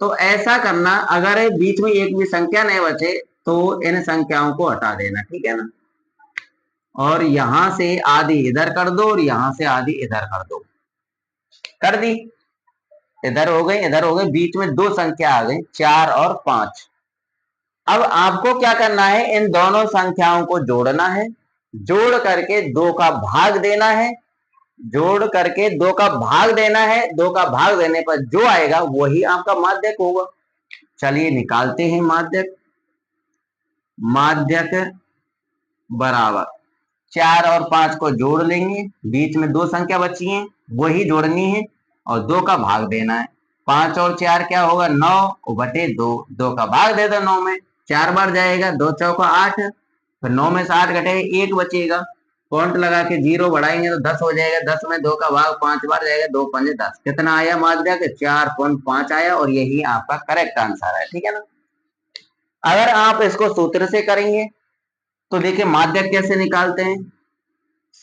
तो ऐसा करना, अगर बीच में एक भी संख्या नहीं बचे तो इन संख्याओं को हटा देना, ठीक है ना। और यहां से आधी इधर कर दो और यहां से आधी इधर कर दो। कर दी, इधर हो गई इधर हो गई, बीच में दो संख्या आ गई, चार और पांच। अब आपको क्या करना है, इन दोनों संख्याओं को जोड़ना है। जोड़ करके दो का भाग देना है। जोड़ करके दो का भाग देना है। दो का भाग देने पर जो आएगा वही आपका माध्यक होगा। चलिए निकालते हैं माध्यक। माध्यक बराबर, चार और पांच को जोड़ लेंगे, बीच में दो संख्या बची है वही जोड़नी है और दो का भाग देना है। पांच और चार क्या होगा, नौ बटे दो। दो का भाग दे दो नौ में, चार बार जाएगा, दो चौका आठ। फिर नौ में से आठ घटेगा, एक बचेगा। पॉइंट लगा के जीरो बढ़ाएंगे तो 10 हो जाएगा। 10 में दो का भाग पांच बार जाएगा, दो पंजे 10। कितना आया माध्यक, 4.5 आया और यही आपका करेक्ट आंसर है, ठीक है ना। अगर आप इसको सूत्र से करेंगे तो देखिए माध्यक कैसे निकालते हैं।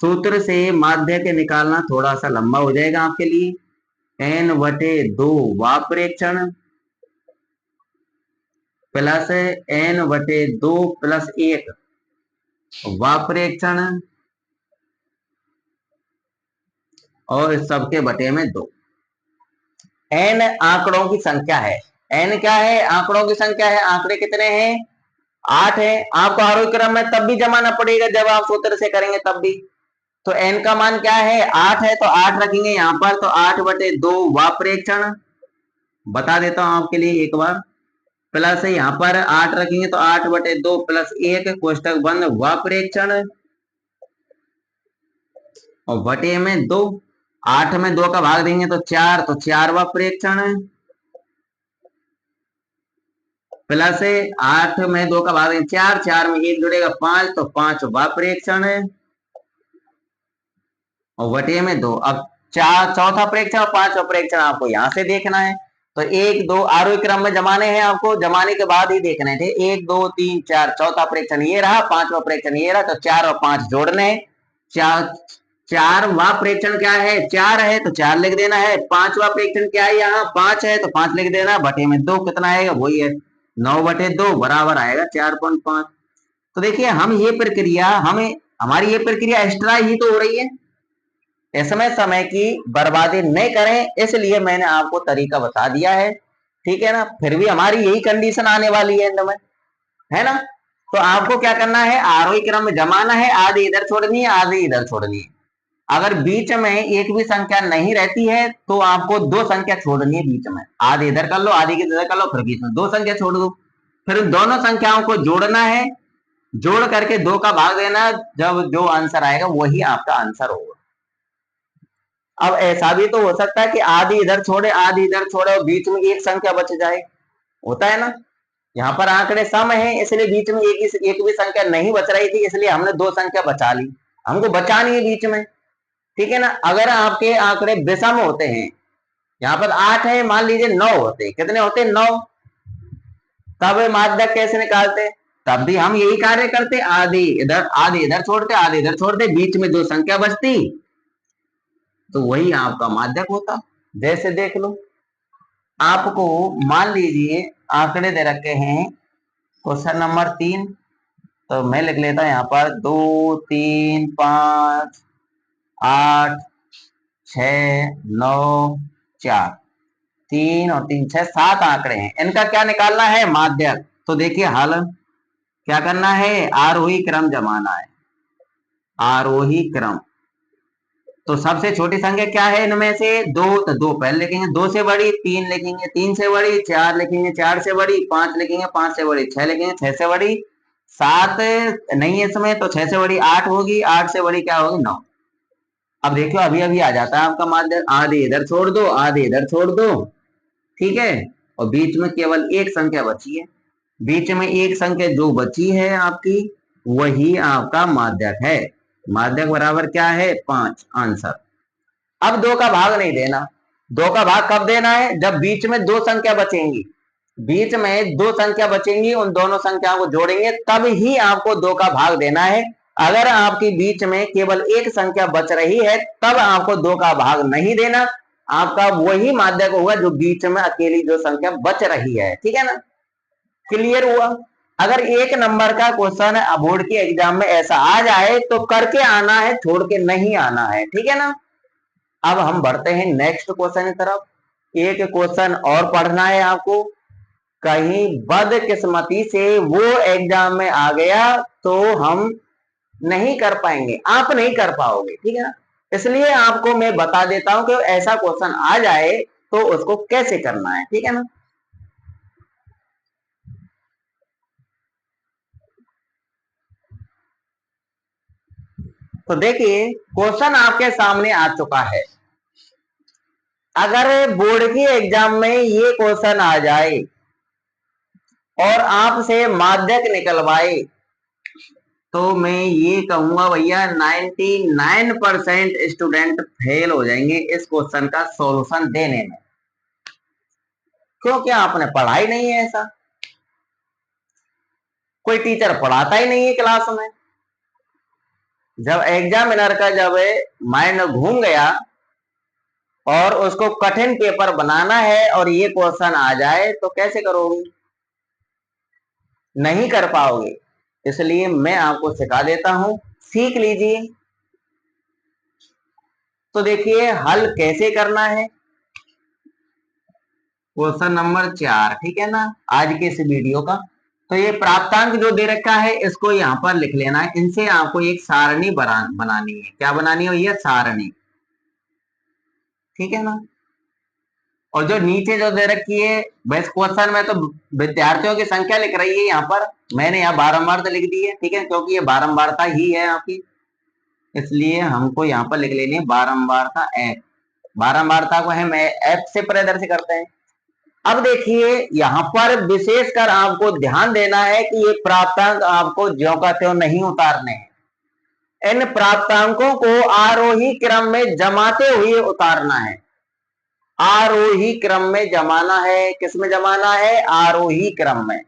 सूत्र से माध्यक निकालना थोड़ा सा लंबा हो जाएगा आपके लिए। n बटे दो वाप्रेक्षण प्लस n बटे दो प्लस एक वाप्रेक्षण और सबके बटे में दो। n आंकड़ों की संख्या है। n क्या है, आंकड़ों की संख्या है। आंकड़े कितने हैं, आठ है। आपको आरोही क्रम में तब भी जमाना पड़ेगा जब आप सूत्र से करेंगे तब भी। तो n का मान क्या है, आठ है, तो आठ रखेंगे यहाँ पर। तो आठ बटे दो वाप्रेक्षण, बता देता हूं आपके लिए एक बार। प्लस यहाँ पर आठ रखेंगे तो आठ बटे दो प्लस एक, कोष्टक बंद, वाप्रेक्षण और बटे में दो। आठ में दो का भाग देंगे तो चार, तो चार वाप्रेक्षण प्लस आठ में दो का भाग देंगे चार, चार में एक जुड़ेगा पांच, तो पांच वाप्रेक्षण और बटे में दो। अब चार चौथा प्रेक्षण और पांचवा प्रेक्षण आपको यहां से देखना है। तो एक दो आरोही क्रम में जमाने हैं, आपको जमाने के बाद ही देखने थे। एक दो तीन चार, चौथा प्रेक्षण ये रहा, पांचवा प्रेक्षण ये रहा। तो चार और पांच जोड़ने हैं, चार 4वां प्रेक्षण क्या है, 4 है तो 4 लिख देना है। 5वां प्रेक्षण क्या है, यहाँ 5 है तो 5 लिख देना, बटे में 2 कितना आएगा, वही है 9/2 बराबर आएगा 4.5। तो देखिए हम ये प्रक्रिया हमारी ये प्रक्रिया एक्स्ट्रा ही तो हो रही है, इसमें समय की बर्बादी नहीं करें, इसलिए मैंने आपको तरीका बता दिया है, ठीक है ना। फिर भी हमारी यही कंडीशन आने वाली है एंड में, है ना। तो आपको क्या करना है, आरोही क्रम में जमाना है, आधी इधर छोड़नी है, आधी इधर छोड़नी है। अगर बीच में एक भी संख्या नहीं रहती है तो आपको 2 संख्या छोड़नी है बीच में, आधी इधर कर लो, आधी इधर कर लो, फिर बीच में 2 संख्या छोड़ दो। फिर उन दोनों संख्याओं को जोड़ना है, जोड़ करके 2 का भाग देना, जब जो आंसर आएगा वही आपका आंसर होगा। अब ऐसा भी तो हो सकता है कि आधी इधर छोड़े, आधी इधर छोड़े और बीच में एक संख्या बच जाए, होता है ना। यहाँ पर आंकड़े सम है, इसलिए बीच में एक भी संख्या नहीं बच रही थी, इसलिए हमने 2 संख्या बचा ली, हमको बचानी है बीच में, ठीक है ना। अगर आपके आंकड़े विषम होते हैं, यहाँ पर 8 है, मान लीजिए 9 होते, कितने होते 9, तब माध्यक कैसे निकालते, तब भी हम यही कार्य करते, आधी इधर छोड़ते, आधी इधर छोड़ते, बीच में 2 संख्या बचती, तो वही आपका माध्यक होता। जैसे देख लो, आपको मान लीजिए आंकड़े दे रखे हैं, क्वेश्चन नंबर 3, तो मैं लिख लेता हूं यहाँ पर 2 3 5 8 6 9 4, 3 और 3 6 7 आंकड़े हैं, इनका क्या निकालना है, माध्यक। तो देखिए हल क्या करना है, आरोही क्रम जमाना है, आरोही क्रम। तो सबसे छोटी संख्या क्या है इनमें से, 2, तो 2 पहले लिखेंगे, 2 से बड़ी 3 लिखेंगे, 3 से बड़ी 4 लिखेंगे, 4 से बड़ी 5 लिखेंगे, 5 से बड़ी 6 लिखेंगे, 6 से बड़ी 7 नहीं है इसमें, तो 6 से बड़ी 8 होगी, 8 से बड़ी क्या होगी 9। अब देखो अभी अभी आ जाता है आपका माध्यक, आधे इधर छोड़ दो, आधे इधर छोड़ दो, ठीक है, और बीच में केवल एक संख्या बची है, बीच में एक संख्या जो बची है आपकी, वही आपका माध्यक है। माध्यक बराबर क्या है, 5, आंसर। अब 2 का भाग नहीं देना, 2 का भाग कब देना है, जब बीच में 2 संख्या बचेंगी, बीच में 2 संख्या बचेंगी, उन दोनों संख्याओं को जोड़ेंगे तब ही आपको 2 का भाग देना है। अगर आपकी बीच में केवल एक संख्या बच रही है तब आपको 2 का भाग नहीं देना, आपका वही माध्यक होगा जो बीच में अकेली जो संख्या बच रही है, ठीक है ना। क्लियर हुआ। अगर 1 नंबर का क्वेश्चन बोर्ड के एग्जाम में ऐसा आ जाए तो करके आना है, छोड़ के नहीं आना है, ठीक है ना। अब हम बढ़ते हैं नेक्स्ट क्वेश्चन की तरफ। एक क्वेश्चन और पढ़ना है आपको, कहीं बदकिस्मती से वो एग्जाम में आ गया तो हम नहीं कर पाएंगे, आप नहीं कर पाओगे, ठीक है ना। इसलिए आपको मैं बता देता हूं कि ऐसा क्वेश्चन आ जाए तो उसको कैसे करना है, ठीक है ना। तो देखिए क्वेश्चन आपके सामने आ चुका है। अगर बोर्ड के एग्जाम में ये क्वेश्चन आ जाए और आपसे माध्यक निकलवाए तो मैं ये कहूंगा भैया 99% स्टूडेंट फेल हो जाएंगे इस क्वेश्चन का सॉल्यूशन देने में, क्योंकि आपने पढ़ा ही नहीं है, ऐसा कोई टीचर पढ़ाता ही नहीं है क्लास में। जब एग्जामिनर का जब माइंड घूम गया और उसको कठिन पेपर बनाना है और ये क्वेश्चन आ जाए तो कैसे करोगे, नहीं कर पाओगे। इसलिए मैं आपको सिखा देता हूं, सीख लीजिए। तो देखिए हल कैसे करना है, क्वेश्चन नंबर 4, ठीक है ना, आज के इस वीडियो का। तो ये प्राप्तांक जो दे रखा है इसको यहाँ पर लिख लेना है, इनसे आपको एक सारणी बनानी है, क्या बनानी है ये सारणी, ठीक है ना। और जो नीचे जो दे रखी है, बस क्वेश्चन में तो विद्यार्थियों की संख्या लिख रही है, यहाँ पर मैंने यहाँ बारंबारता लिख दी है, ठीक है, क्योंकि ये बारंबारता ही है आपकी, इसलिए हमको यहाँ पर लिख लेनी है बारंबारता एफ। बारंबारता को हम एफ से प्रदर्शित करते हैं। अब देखिए यहाँ पर विशेषकर आपको ध्यान देना है कि ये प्राप्तांक आपको ज्यों का त्यों नहीं उतारने हैं, इन प्राप्तांकों को आरोही क्रम में जमाते हुए उतारना है, आरोही क्रम में जमाना है। किस में जमाना है, आरोही क्रम में।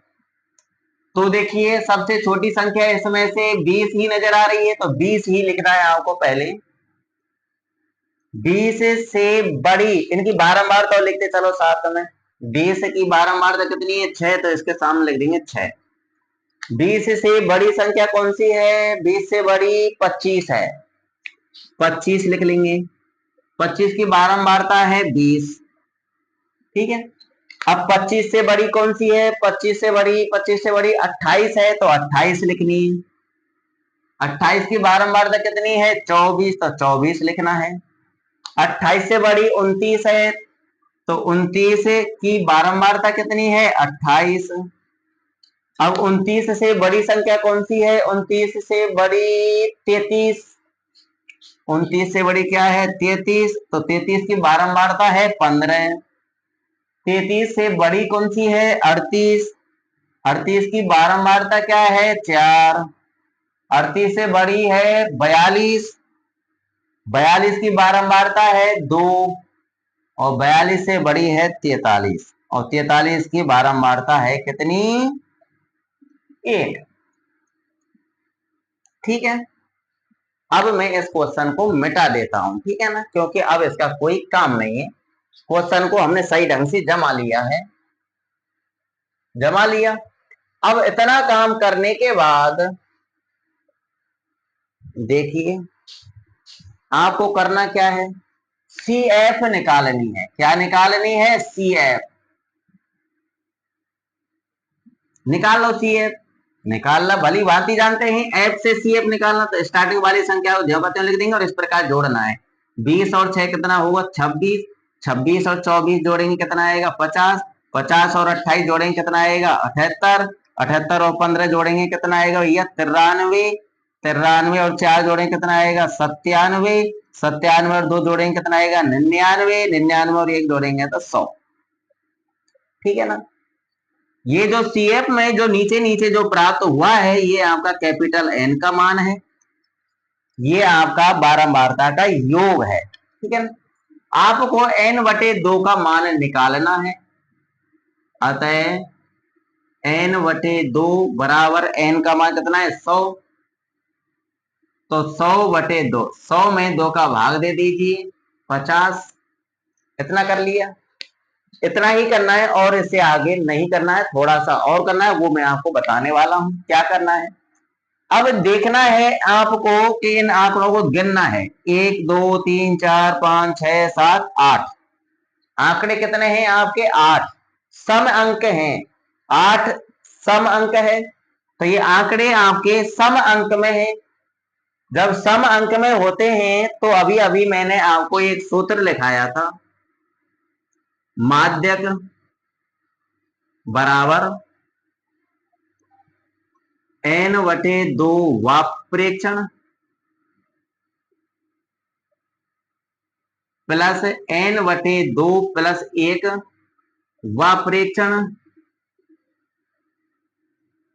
तो देखिए सबसे छोटी संख्या इसमें से 20 ही नजर आ रही है, तो 20 ही लिखना है आपको पहले, 20 से बड़ी, इनकी बारंबारता तो लिखते चलो साथ में। 20 की बारंबारता कितनी है? 6, तो इसके सामने लिख देंगे 6। 20 से बड़ी संख्या कौन सी है? 20 से बड़ी 25 है, 25 लिख लेंगे। 25 की बारंबारता है 20, ठीक है। अब 25 से बड़ी कौन सी है? 25 से बड़ी 28 है, तो 28 लिखनी। 28 की बारंबारता कितनी है? 24, तो 24 लिखना है। 28 से बड़ी 29 है, तो 29 की बारंबारता कितनी है? 28। अब 29 से बड़ी संख्या कौन सी है? 29 से बड़ी 33। 29 से बड़ी क्या है? 33, तो 33 की बारंबारता है 15। 33 से बड़ी कौन सी है? 38। 38 की बारंबारता क्या है? 4। 38 से बड़ी है 42। 42 की बारंबारता है 2, और 42 से बड़ी है 43, और 43 की बारंबारता है कितनी? 1। ठीक है। अब मैं इस क्वेश्चन को मिटा देता हूं, ठीक है ना, क्योंकि अब इसका कोई काम नहीं है। क्वेश्चन को हमने सही ढंग से जमा लिया है, जमा लिया। अब इतना काम करने के बाद देखिए आपको करना क्या है? CF निकालनी है। क्या निकालनी है? CF निकाल लो। CF निकालना भली भांति जानते हैं, F से CF निकालना, तो स्टार्टिंग वाली संख्या को ज्यों लिख देंगे और इस प्रकार जोड़ना है। 20 और 6 कितना होगा? 26। 26 और 24 जोड़ेंगे कितना आएगा? 50। 50 और 28 जोड़ेंगे कितना आएगा? 78। 78 और 15 जोड़ेंगे कितना आएगा भैया? 93। 93 और 4 जोड़ेंगे कितना आएगा? 97। 97 और 2 जोड़ेंगे कितना आएगा? 99। 99 और 1 जोड़ेंगे तो 100। ठीक है ना। ये जो CF में जो नीचे नीचे जो प्राप्त हुआ है, ये आपका कैपिटल N का मान है, ये आपका बारंबारता का योग है, ठीक है ना। आपको N/2 का मान निकालना है। अतः N/2 बराबर N का मान कितना है? 100। तो 100/2, 100 में 2 का भाग दे दीजिए, 50। इतना कर लिया। इतना ही करना है और इससे आगे नहीं करना है, थोड़ा सा और करना है, वो मैं आपको बताने वाला हूं क्या करना है। अब देखना है आपको कि इन आंकड़ों को गिनना है। 1 2 3 4 5 6 7 8 आंकड़े कितने हैं आपके? 8 सम अंक हैं। 8 सम अंक है, तो ये आंकड़े आपके सम अंक में है। जब सम अंक में होते हैं तो अभी अभी मैंने आपको एक सूत्र लिखाया था, माध्यक बराबर N/2 वाप्रेक्षण प्लस N/2 प्लस 1 वाप्रेक्षण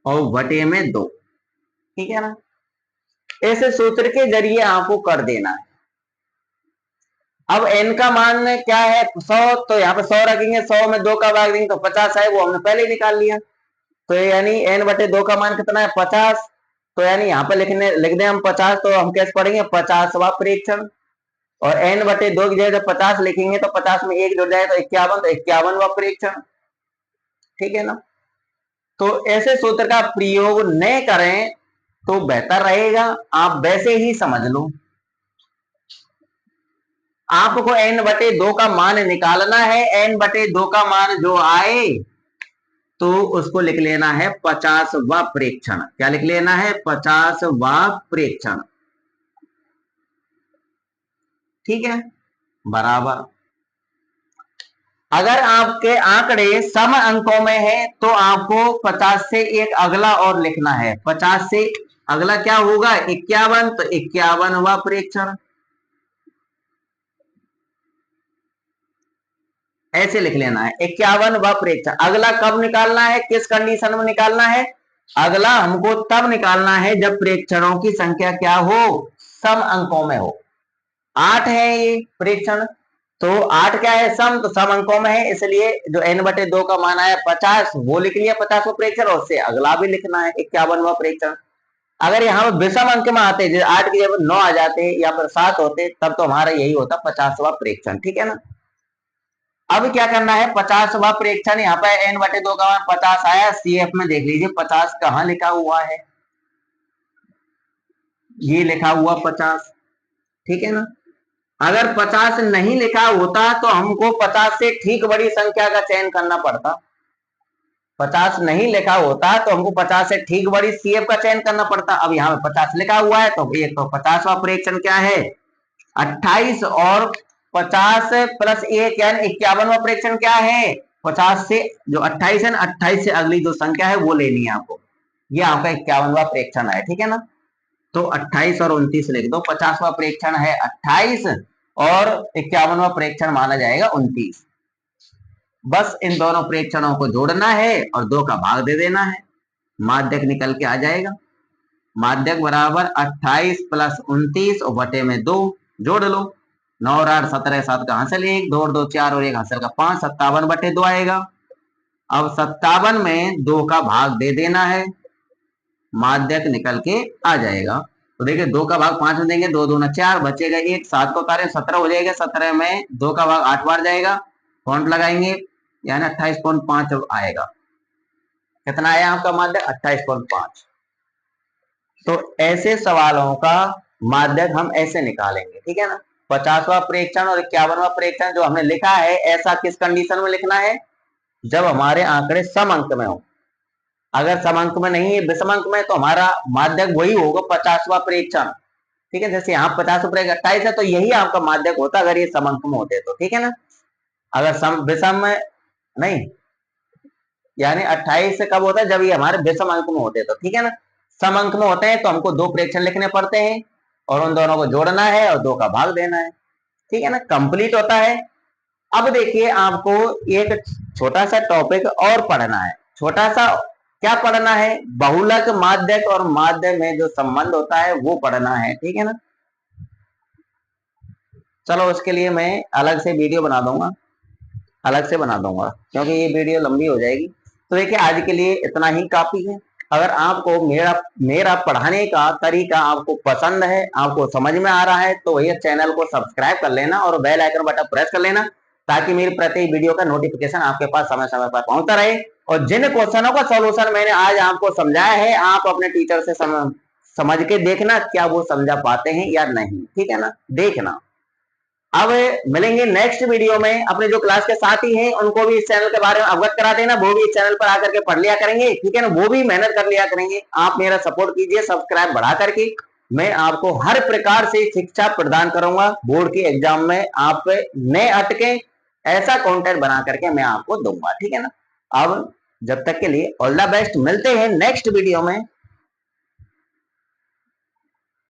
और बटे में 2। ठीक है ना। ऐसे सूत्र के जरिए आपको कर देना है। अब n का मान क्या है? 100, तो यहाँ पे 100 रखेंगे, 100 में 2 का भाग देंगे तो 50 है, वो हमने पहले ही निकाल लिया। तो यानी N/2 का मान कितना है? 50। तो यानी यहाँ पे लिख दें हम 50, तो हम कैसे पढ़ेंगे? 50वां प्रेक्षण। और N/2 की जगह जब 50 लिखेंगे तो 50 में 1 जुड़ जाए तो 51, तो 51वां प्रेक्षण। ठीक है ना। तो ऐसे सूत्र का प्रयोग न करें तो बेहतर रहेगा, आप वैसे ही समझ लो। आपको N/2 का मान निकालना है। N/2 का मान जो आए तो उसको लिख लेना है 50वां प्रेक्षण। क्या लिख लेना है? 50वां प्रेक्षण। ठीक है, बराबर। अगर आपके आंकड़े सम अंकों में है तो आपको 50 से एक अगला और लिखना है। 50 से अगला क्या होगा? 51, तो 51वां प्रेक्षण। ऐसे लिख लेना है 51वां प्रेक्षण। अगला कब निकालना है? किस कंडीशन में निकालना है? अगला हमको तब निकालना है जब प्रेक्षणों की संख्या क्या हो? सम अंकों में हो। 8 है ये प्रेक्षण, तो 8 क्या है? सम, तो सम अंकों में है, इसलिए जो N/2 का मान आया 50 वो लिख लिया 50वां प्रेक्षण, और उससे अगला भी लिखना है 51वां प्रेक्षण। अगर यहाँ पे विषम अंक में आते, जैसे 8 की जगह 9 आ जाते या फिर 7 होते, तब तो हमारा यही होता 50वां प्रेक्षण, ठीक है ना। अब क्या करना है, 50वां प्रेक्षण, यहाँ पे n/2 का मान 50 आया। CF में देख लीजिए 50 कहाँ लिखा हुआ है, ये लिखा हुआ 50, ठीक है ना। अगर 50 नहीं लिखा होता तो हमको 50 से ठीक बड़ी संख्या का चयन करना पड़ता। 50 नहीं लिखा होता तो हमको 50 से ठीक बड़ी CF का चयन करना पड़ता। अब यहाँ पे 50 लिखा हुआ है तो एक तो 50वां प्रेक्षण क्या है 28, और 50 प्लस 1 यानी 51वां प्रेक्षण क्या है 50 से, जो 28 है ना, 28 से अगली जो संख्या है वो लेनी है आपको, ये आपका 51वां प्रेक्षण है, ठीक है ना। तो 28 और 29 लिख दो। 50वां प्रेक्षण है 28 और 51वां प्रेक्षण माना जाएगा 29। बस इन दोनों प्रेक्षणों को जोड़ना है और 2 का भाग दे देना है, माध्यक निकल के आ जाएगा। माध्यक बराबर 28 प्लस 29 और बटे में 2, जोड़ लो। 9 और 8 17, 7 का हासिल 1, 2 और 2 4 और 1 हासिल का 5, 57/2 आएगा। अब 57 में 2 का भाग दे देना है, माध्यक निकल के आ जाएगा। तो देखिए 2 का भाग 5 में देंगे, 2 दूना 4, बचेगा 1, 7 को उतारे 17 हो जाएगा। 17 में 2 का भाग 8 बार जाएगा, पॉइंट लगाएंगे, यानी 28.5 आएगा। कितना आया आपका माध्यक 28.5। तो ऐसे सवालों का माध्यक हम ऐसे निकालेंगे, ठीक है ना। 50वां प्रेक्षण और 51वां प्रेक्षण जो हमने लिखा है, ऐसा किस कंडीशन में लिखना है, जब हमारे आंकड़े सम अंक में हो। अगर सम अंक में नहीं है, विषम अंक में, तो हमारा माध्यक वही होगा 50वां प्रेक्षण, ठीक है। जैसे यहाँ 50 पर 28 है तो यही आपका माध्यक होता अगर ये सम अंक में होते तो, ठीक है ना। अगर सम विषम में नहीं, यानी 28 से कब होता है, जब ये हमारे विषम अंक में होते तो, ठीक है ना। सम अंक में होते हैं तो हमको 2 प्रेक्षण लिखने पड़ते हैं और उन दोनों को जोड़ना है और 2 का भाग देना है, ठीक है ना, कंप्लीट होता है। अब देखिए आपको एक छोटा सा टॉपिक और पढ़ना है। छोटा सा क्या पढ़ना है, बहुलक माध्यक और माध्य में जो संबंध होता है वो पढ़ना है, ठीक है ना। चलो उसके लिए मैं अलग से वीडियो बना दूंगा, अलग से बना दूंगा, क्योंकि ये वीडियो लंबी हो जाएगी। तो देखिए आज के लिए इतना ही काफी है। अगर आपको मेरा पढ़ाने का तरीका आपको पसंद है, आपको समझ में आ रहा है, तो ये चैनल को सब्सक्राइब कर लेना और बेल आइकन बटन प्रेस कर लेना, ताकि मेरी प्रत्येक वीडियो का नोटिफिकेशन आपके पास समय समय पर पहुंचता रहे। और जिन क्वेश्चनों का सॉल्यूशन मैंने आज आपको समझाया है, आप अपने टीचर से समझ के देखना क्या वो समझा पाते हैं या नहीं, ठीक है ना, देखना। अब मिलेंगे नेक्स्ट वीडियो में। अपने जो क्लास के साथी हैं उनको भी इस चैनल के बारे में अवगत करा देना, वो भी इस चैनल पर आकर के पढ़ लिया करेंगे, ठीक है ना, वो भी मेहनत कर लिया करेंगे। आप मेरा सपोर्ट कीजिए सब्सक्राइब बढ़ा करके। मैं आपको हर प्रकार से शिक्षा प्रदान करूंगा, बोर्ड के एग्जाम में आप न अटके, ऐसा कंटेंट बना करके मैं आपको दूंगा, ठीक है ना। अब जब तक के लिए ऑल द बेस्ट, मिलते हैं नेक्स्ट वीडियो में।